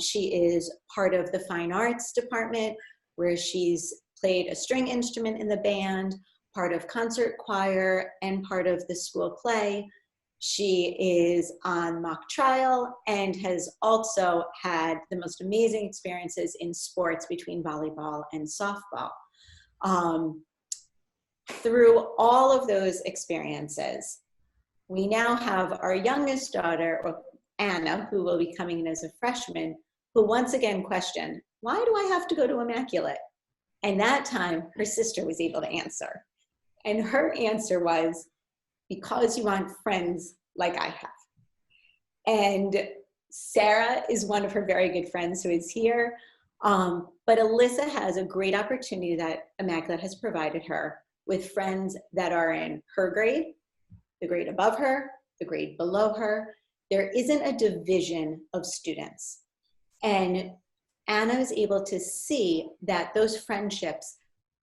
She is part of the fine arts department, where she's played a string instrument in the band, part of concert choir, and part of the school play. She is on mock trial and has also had the most amazing experiences in sports between volleyball and softball. Through all of those experiences, we now have our youngest daughter, Anna, who will be coming in as a freshman, who once again questioned, why do I have to go to Immaculate? And that time, her sister was able to answer. And her answer was, because you want friends like I have. And Sarah is one of her very good friends who is here. But Alyssa has a great opportunity that Immaculate has provided her with friends that are in her grade, the grade above her, the grade below her. There isn't a division of students. And Anna is able to see that those friendships,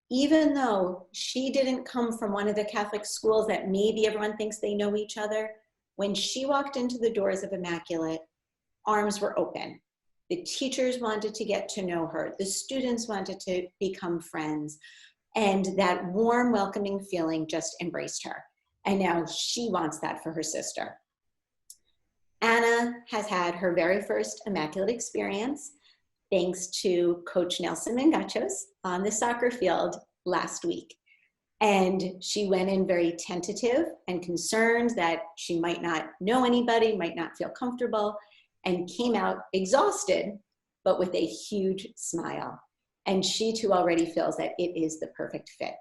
even though she didn't come from one of the Catholic schools that maybe everyone thinks they know each other, when she walked into the doors of Immaculate, arms were open. The teachers wanted to get to know her. The students wanted to become friends. And that warm, welcoming feeling just embraced her. And now she wants that for her sister. Anna has had her very first Immaculate experience thanks to Coach Nelson Mangachos on the soccer field last week. And she went in very tentative and concerned that she might not know anybody, might not feel comfortable, and came out exhausted, but with a huge smile. And she too already feels that it is the perfect fit.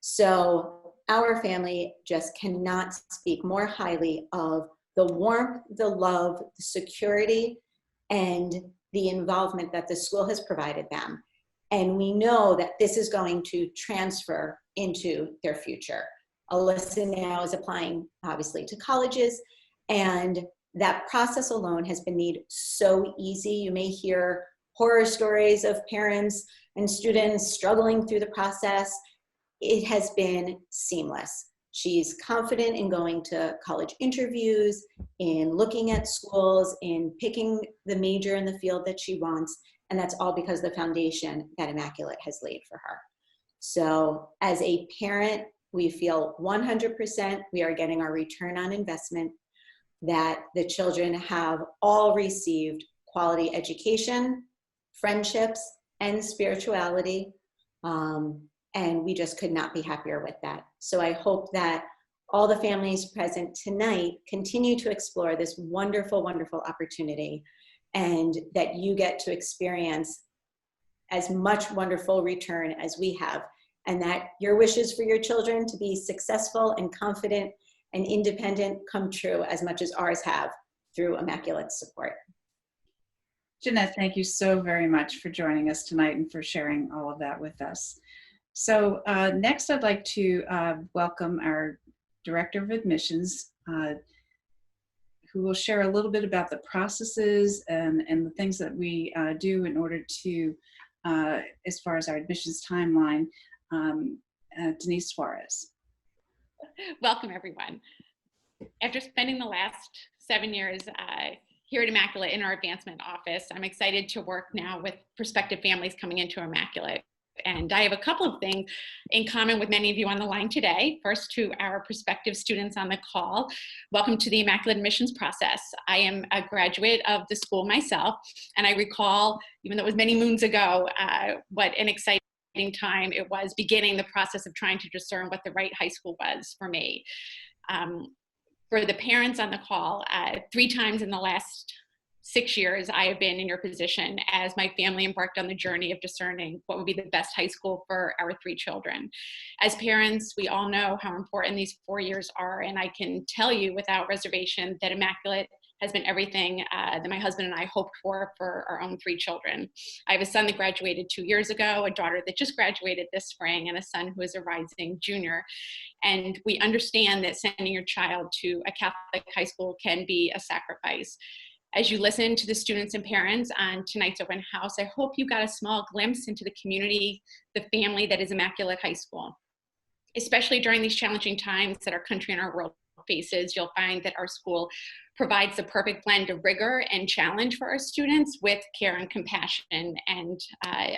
So our family just cannot speak more highly of the warmth, the love, the security, and the involvement that the school has provided them. And we know that this is going to transfer into their future. Alyssa now is applying, obviously, to colleges, and that process alone has been made so easy. You may hear horror stories of parents and students struggling through the process. It has been seamless. She's confident in going to college interviews, in looking at schools, in picking the major in the field that she wants, and that's all because of the foundation that Immaculate has laid for her. So as a parent, we feel 100% we are getting our return on investment, that the children have all received quality education, friendships, and spirituality. And we just could not be happier with that. So I hope that all the families present tonight continue to explore this wonderful, wonderful opportunity, and that you get to experience as much wonderful return as we have, and that your wishes for your children to be successful and confident and independent come true as much as ours have through Immaculate support. Jeanette, thank you so very much for joining us tonight and for sharing all of that with us. So next I'd like to welcome our Director of Admissions, who will share a little bit about the processes and the things that we do in order to, as far as our admissions timeline, Denise Suarez. Welcome, everyone. After spending the last 7 years here at Immaculate in our advancement office, I'm excited to work now with prospective families coming into Immaculate. And I have a couple of things in common with many of you on the line today. First, to our prospective students on the call, welcome to the Immaculate Admissions process. I am a graduate of the school myself, and I recall, even though it was many moons ago, what an exciting time it was beginning the process of trying to discern what the right high school was for me. For the parents on the call, 3 times in the last 6 years, I have been in your position as my family embarked on the journey of discerning what would be the best high school for our 3 children. As parents, we all know how important these 4 years are, and I can tell you without reservation that Immaculate has been everything that my husband and I hoped for our own 3 children. I have a son that graduated 2 years ago, a daughter that just graduated this spring, and a son who is a rising junior. And we understand that sending your child to a Catholic high school can be a sacrifice. As you listen to the students and parents on tonight's open house, I hope you got a small glimpse into the community, the family that is Immaculate High School. Especially during these challenging times that our country and our world faces, you'll find that our school provides the perfect blend of rigor and challenge for our students with care and compassion. And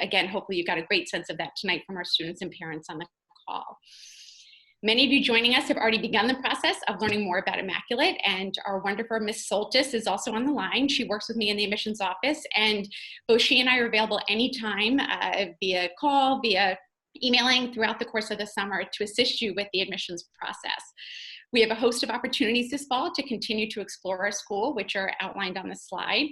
again, hopefully you got a great sense of that tonight from our students and parents on the call. Many of you joining us have already begun the process of learning more about Immaculate, and our wonderful Miss Soltis is also on the line. She works with me in the admissions office, and both she and I are available anytime via call, via emailing throughout the course of the summer to assist you with the admissions process. We have a host of opportunities this fall to continue to explore our school, which are outlined on the slide.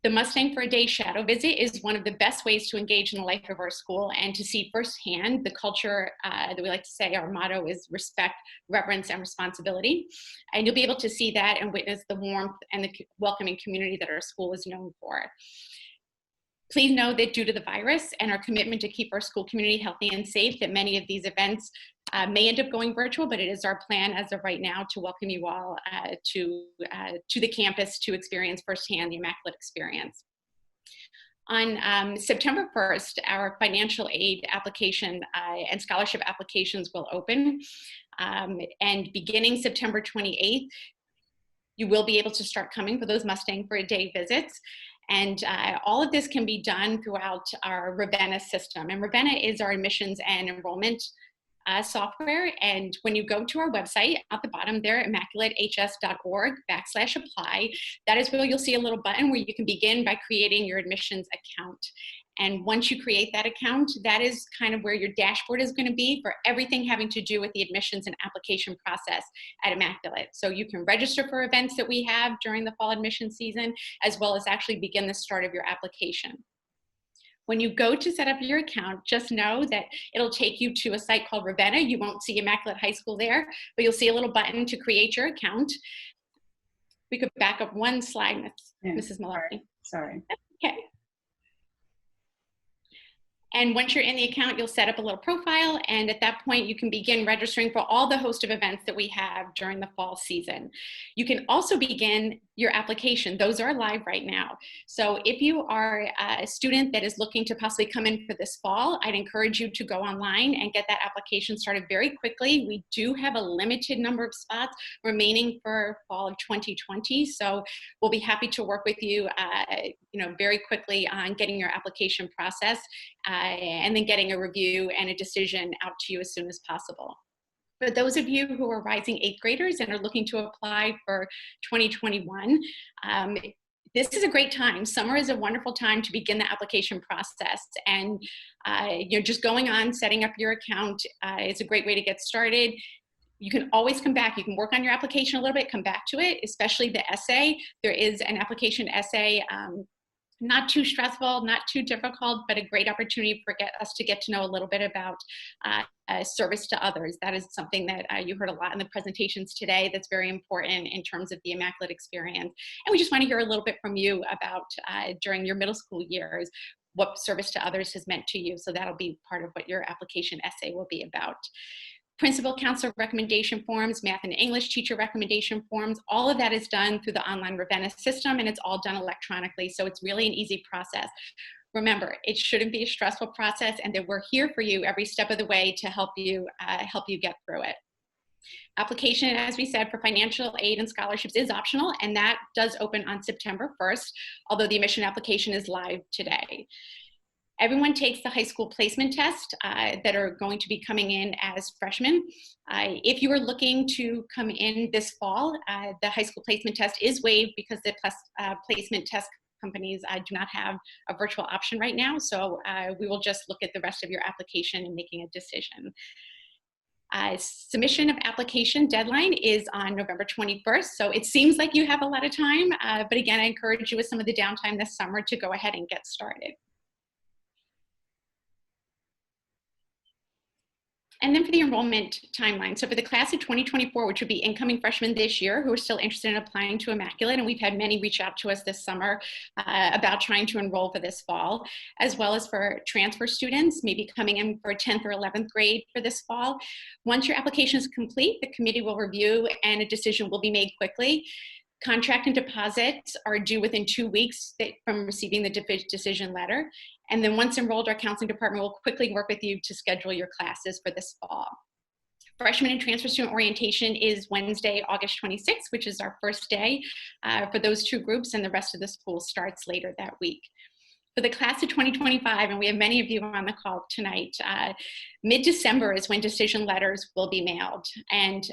The Mustang for a Day shadow visit is one of the best ways to engage in the life of our school and to see firsthand the culture that we like to say our motto is respect, reverence, and responsibility. And you'll be able to see that and witness the warmth and the welcoming community that our school is known for. Please know that due to the virus and our commitment to keep our school community healthy and safe, that many of these events may end up going virtual, but it is our plan as of right now to welcome you all to the campus to experience firsthand the Immaculate experience. On September 1st, our financial aid application and scholarship applications will open. And beginning September 28th, you will be able to start coming for those Mustang for a Day visits. And all of this can be done throughout our Ravenna system. And Ravenna is our admissions and enrollment software. And when you go to our website, at the bottom there, immaculatehs.org/apply, that is where you'll see a little button where you can begin by creating your admissions account. And once you create that account, that is kind of where your dashboard is going to be for everything having to do with the admissions and application process at Immaculate. So you can register for events that we have during the fall admission season, as well as actually begin the start of your application. When you go to set up your account, just know that it'll take you to a site called Ravenna. You won't see Immaculate High School there, but you'll see a little button to create your account. We could back up one slide, Mrs. Maloney. Sorry. Okay. And once you're in the account, you'll set up a little profile, and at that point, you can begin registering for all the host of events that we have during the fall season. You can also begin your application. Those are live right now. So if you are a student that is looking to possibly come in for this fall, I'd encourage you to go online and get that application started very quickly. We do have a limited number of spots remaining for fall of 2020, so we'll be happy to work with you, very quickly on getting your application process and then getting a review and a decision out to you as soon as possible. For those of you who are rising 8th graders and are looking to apply for 2021, this is a great time. Summer is a wonderful time to begin the application process. And just going on, setting up your account is a great way to get started. You can always come back. You can work on your application a little bit, come back to it, especially the essay. There is an application essay, not too stressful, not too difficult, but a great opportunity for us to get to know a little bit about service to others. That is something that you heard a lot in the presentations today that's very important in terms of the Immaculate experience. And we just want to hear a little bit from you about during your middle school years, what service to others has meant to you. So that'll be part of what your application essay will be about. Principal counselor recommendation forms, math and English teacher recommendation forms, all of that is done through the online Ravenna system, and it's all done electronically, so it's really an easy process. Remember, it shouldn't be a stressful process, and that we're here for you every step of the way to help you get through it. Application, as we said, for financial aid and scholarships is optional, and that does open on September 1st, although the admission application is live today. Everyone takes the high school placement test that are going to be coming in as freshmen. If you are looking to come in this fall, the high school placement test is waived because the placement test companies do not have a virtual option right now. So we will just look at the rest of your application and making a decision. Submission of application deadline is on November 21st. So it seems like you have a lot of time, but again, I encourage you with some of the downtime this summer to go ahead and get started. And then for the enrollment timeline, so for the class of 2024, which would be incoming freshmen this year who are still interested in applying to Immaculate, and we've had many reach out to us this summer about trying to enroll for this fall, as well as for transfer students, maybe coming in for 10th or 11th grade for this fall. Once your application is complete, the committee will review and a decision will be made quickly. Contract and deposits are due within 2 weeks from receiving the decision letter. And then once enrolled, our counseling department will quickly work with you to schedule your classes for this fall. Freshman and transfer student orientation is Wednesday, August 26th, which is our first day for those two groups, and the rest of the school starts later that week. For the class of 2025, and we have many of you on the call tonight, mid-December is when decision letters will be mailed. And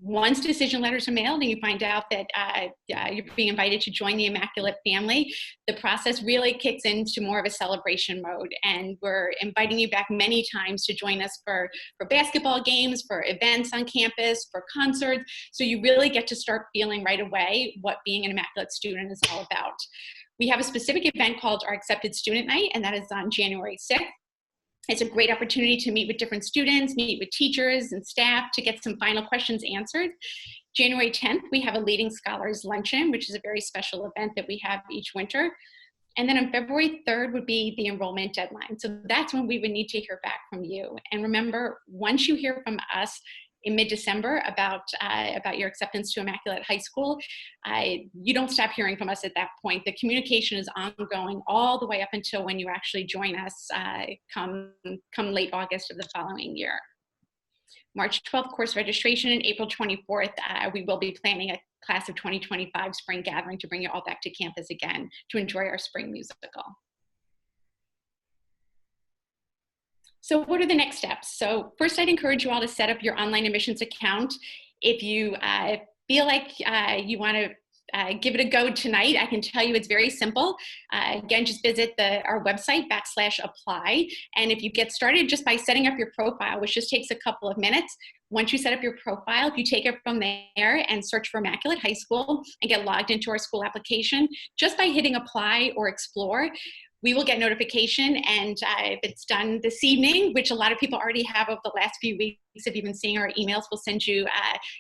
once decision letters are mailed and you find out that you're being invited to join the Immaculate family, the process really kicks into more of a celebration mode. And we're inviting you back many times to join us for basketball games, for events on campus, for concerts. So you really get to start feeling right away what being an Immaculate student is all about. We have a specific event called our Accepted Student Night, and that is on January 6th. It's a great opportunity to meet with different students, meet with teachers and staff to get some final questions answered. January 10th, we have a Leading Scholars Luncheon, which is a very special event that we have each winter. And then on February 3rd would be the enrollment deadline. So that's when we would need to hear back from you. And remember, once you hear from us in mid-December about your acceptance to Immaculate High School, you don't stop hearing from us at that point. The communication is ongoing all the way up until when you actually join us come late August of the following year. March 12th, course registration, and April 24th, we will be planning a class of 2025 spring gathering to bring you all back to campus again to enjoy our spring musical. So what are the next steps? So first, I'd encourage you all to set up your online admissions account. If you feel like you want to give it a go tonight, I can tell you it's very simple. Again, just visit our website, /apply. And if you get started just by setting up your profile, which just takes a couple of minutes, once you set up your profile, if you take it from there and search for Immaculate High School and get logged into our school application, just by hitting apply or explore, we will get notification, and if it's done this evening, which a lot of people already have over the last few weeks, if you've been seeing our emails, we'll send you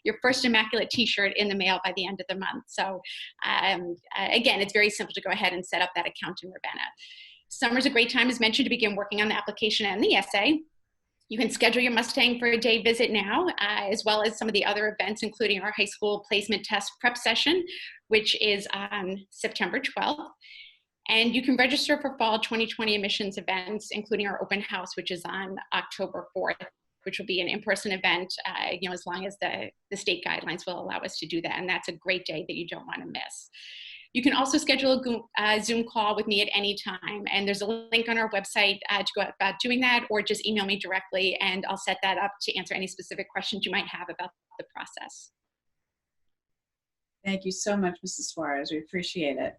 your first Immaculate t-shirt in the mail by the end of the month. So again, it's very simple to go ahead and set up that account in Ravenna. Summer's a great time, as mentioned, to begin working on the application and the essay. You can schedule your Mustang for a day visit now, as well as some of the other events, including our high school placement test prep session, which is on September 12th. And you can register for fall 2020 admissions events, including our open house, which is on October 4th, which will be an in-person event, as long as the state guidelines will allow us to do that. And that's a great day that you don't want to miss. You can also schedule a Zoom call with me at any time. And there's a link on our website to go about doing that, or just email me directly and I'll set that up to answer any specific questions you might have about the process. Thank you so much, Mrs. Suarez. We appreciate it.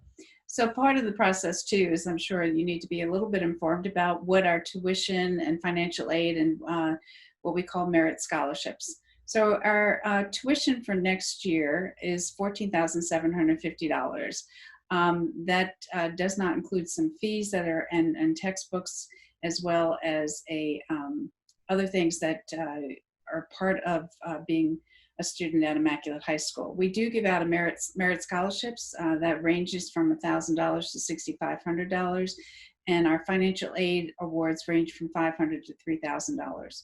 So part of the process too is I'm sure you need to be a little bit informed about what our tuition and financial aid and what we call merit scholarships. So our tuition for next year is $14,750. That does not include some fees that are and textbooks, as well as other things that are part of being a student at Immaculate High School. We do give out a merit scholarships that ranges from $1,000 to $6,500, and our financial aid awards range from $500 to $3,000.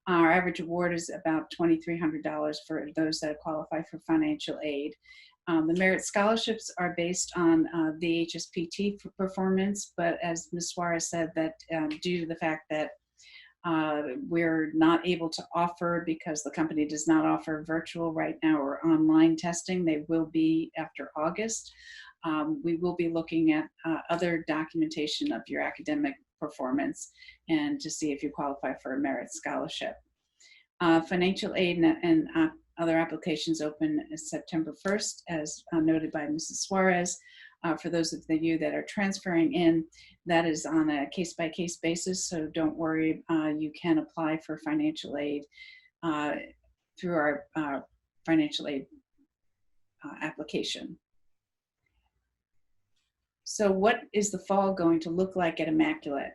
Our average award is about $2,300 for those that qualify for financial aid. The merit scholarships are based on the HSPT performance, but as Ms. Suarez said, that due to the fact that we're not able to offer, because the company does not offer virtual right now or online testing, they will be after August. We will be looking at other documentation of your academic performance and to see if you qualify for a merit scholarship. Financial aid and other applications open September 1st, as noted by Mrs. Suarez. For those of you that are transferring in, that is on a case-by-case basis, so don't worry, you can apply for financial aid through our financial aid application. So what is the fall going to look like at Immaculate?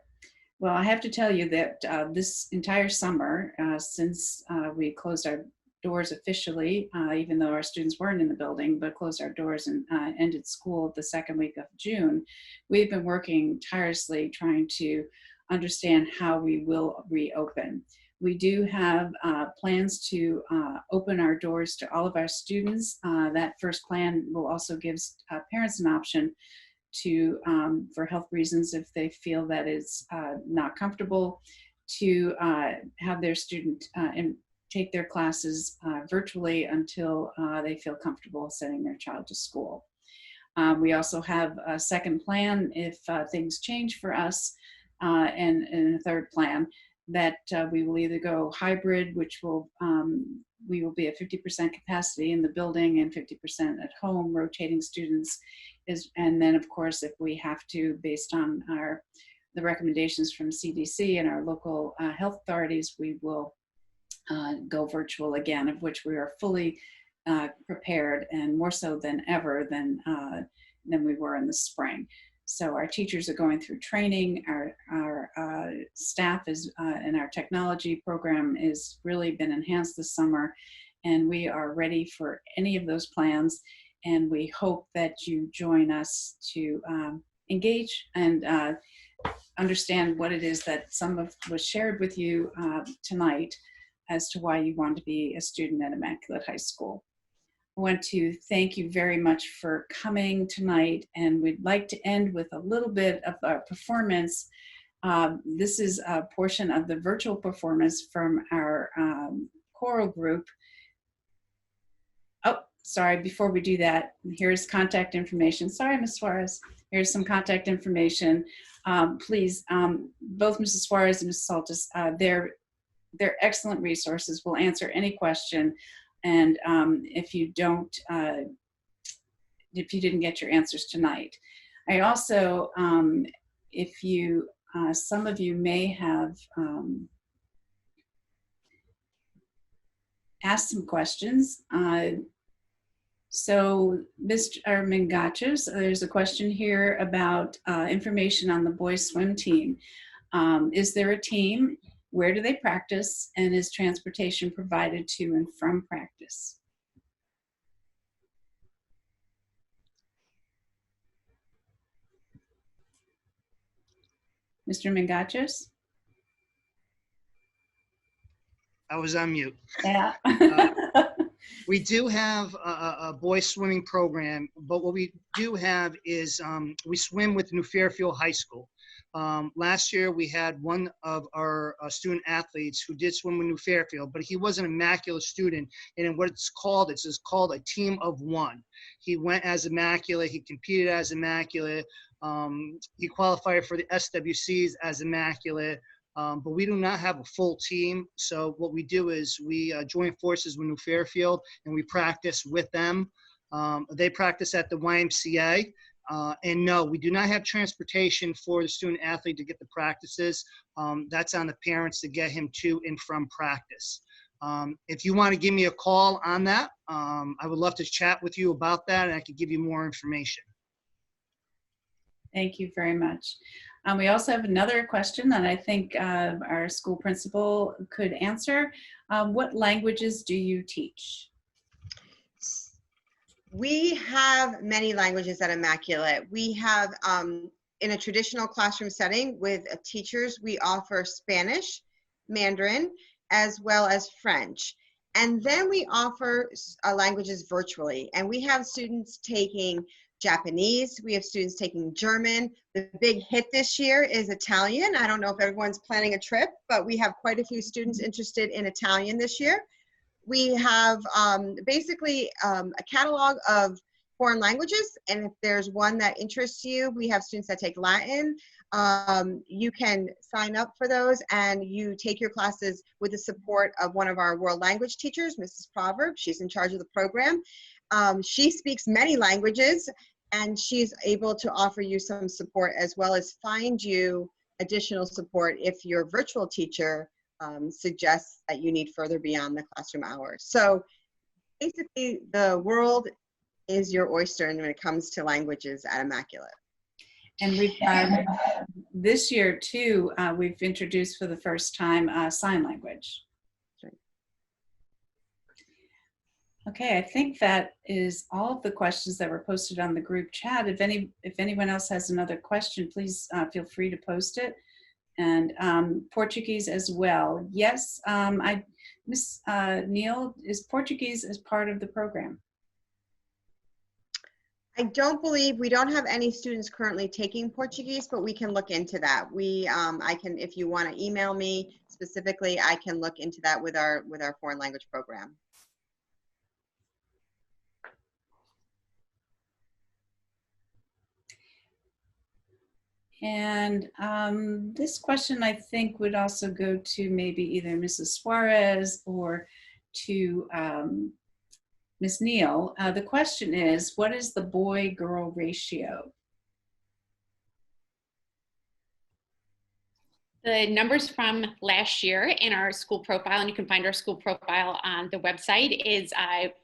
Well, I have to tell you that this entire summer, since we closed our doors officially, even though our students weren't in the building, but closed our doors and ended school the second week of June, we've been working tirelessly trying to understand how we will reopen. We do have plans to open our doors to all of our students. That first plan will also give parents an option to, for health reasons, if they feel that it's not comfortable, to have their student take their classes virtually until they feel comfortable sending their child to school. We also have a second plan if things change for us, and a third plan that we will either go hybrid, which will we will be at 50% capacity in the building and 50% at home, rotating students, and then of course if we have to, based on the recommendations from CDC and our local health authorities, we will go virtual again, of which we are fully prepared, and more so than ever than we were in the spring. So our teachers are going through training, our staff is, and our technology program is really been enhanced this summer, and we are ready for any of those plans, and we hope that you join us to engage and understand what it is that some of was shared with you tonight as to why you want to be a student at Immaculate High School. I want to thank you very much for coming tonight, and we'd like to end with a little bit of a performance. This is a portion of the virtual performance from our choral group. Oh, sorry, before we do that, here's contact information. Sorry, Ms. Suarez. Here's some contact information. Please, both Mrs. Suarez and Mrs. Saltis, they're excellent resources. We'll answer any question. And if you didn't get your answers tonight. I also, if you, some of you may have asked some questions. So Mr. Mingachos, there's a question here about information on the boys swim team. Is there a team? Where do they practice, and is transportation provided to and from practice? Mr. Mingachos? I was on mute. Yeah. We do have a boys swimming program, but what we do have is we swim with New Fairfield High School. Last year we had one of our student athletes who did swim with New Fairfield, but he was an Immaculate student, and what it's called a team of one. He went as Immaculate, he competed as Immaculate, he qualified for the SWCs as Immaculate, but we do not have a full team. So what we do is we join forces with New Fairfield and we practice with them. They practice at the YMCA. And no, we do not have transportation for the student athlete to get the practices. That's on the parents to get him to and from practice. If you want to give me a call on that, I would love to chat with you about that, and I could give you more information. Thank you very much. We also have another question that I think our school principal could answer. What languages do you teach? We have many languages at Immaculate. We have, in a traditional classroom setting with teachers, we offer Spanish, Mandarin, as well as French. And then we offer languages virtually. And we have students taking Japanese, we have students taking German. The big hit this year is Italian. I don't know if everyone's planning a trip, but we have quite a few students interested in Italian this year. We have basically a catalog of foreign languages, and if there's one that interests you, we have students that take Latin, You can sign up for those, and you take your classes with the support of one of our world language teachers, Mrs. Proverb. She's in charge of the program. She speaks many languages, and she's able to offer you some support as well as find you additional support if your virtual teacher suggests that you need further beyond the classroom hours. So basically, the world is your oyster when it comes to languages at Immaculate. And we've this year too, we've introduced for the first time sign language. Okay, I think that is all of the questions that were posted on the group chat. If anyone else has another question, please feel free to post it. And Portuguese as well. Yes, Miss Neil, is Portuguese as part of the program? I don't believe, we don't have any students currently taking Portuguese, but we can look into that. I can, if you want to email me specifically, I can look into that with our foreign language program. And this question, I think, would also go to maybe either Mrs. Suarez or to Ms. Neal. The question is, what is the boy-girl ratio? The numbers from last year in our school profile, and you can find our school profile on the website, is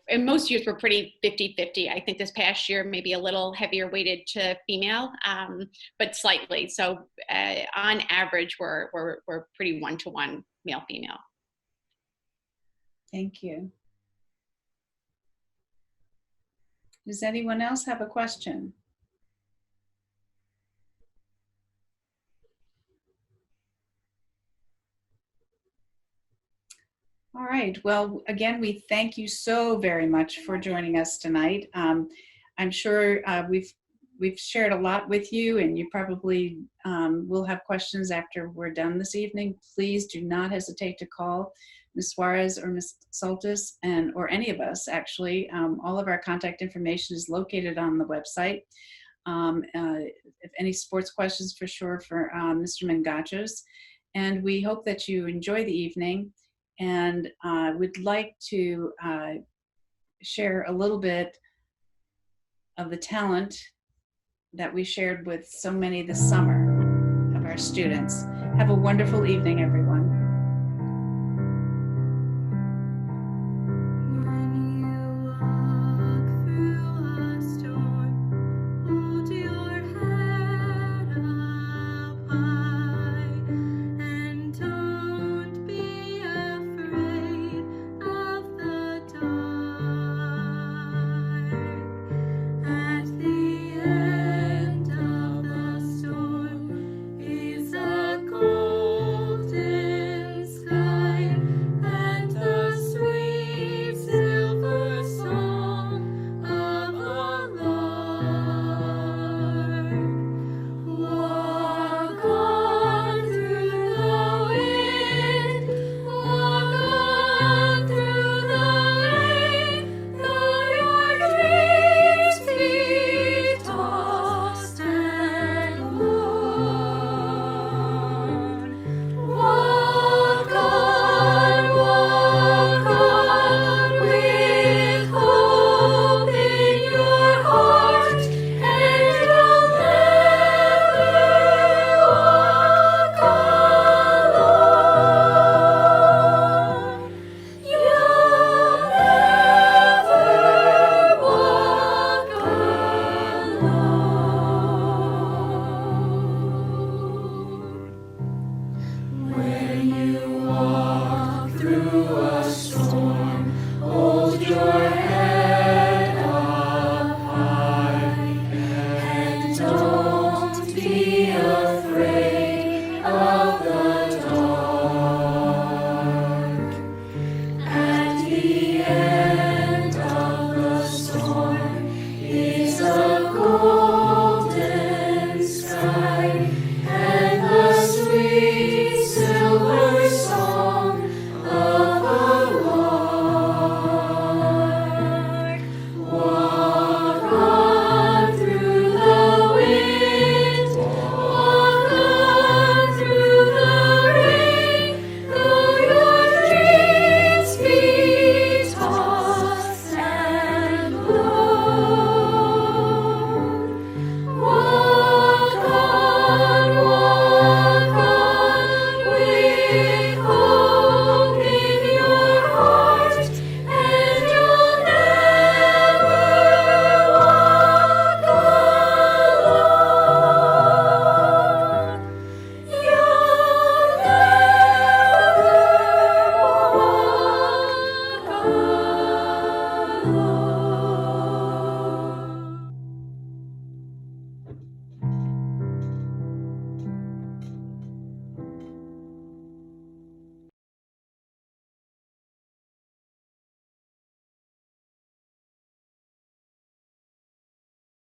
in most years we're pretty 50-50. I think this past year maybe a little heavier weighted to female, but slightly. So on average, we're pretty 1-to-1 male-female. Thank you. Does anyone else have a question? All right, well, again, we thank you so very much for joining us tonight. I'm sure we've shared a lot with you, and you probably will have questions after we're done this evening. Please do not hesitate to call Ms. Suarez or Ms. Soltis, or any of us, actually. All of our contact information is located on the website. If any sports questions, for sure, for Mr. Mangachos. And we hope that you enjoy the evening. And we'd like to share a little bit of the talent that we shared with so many this summer of our students. Have a wonderful evening, everyone. At the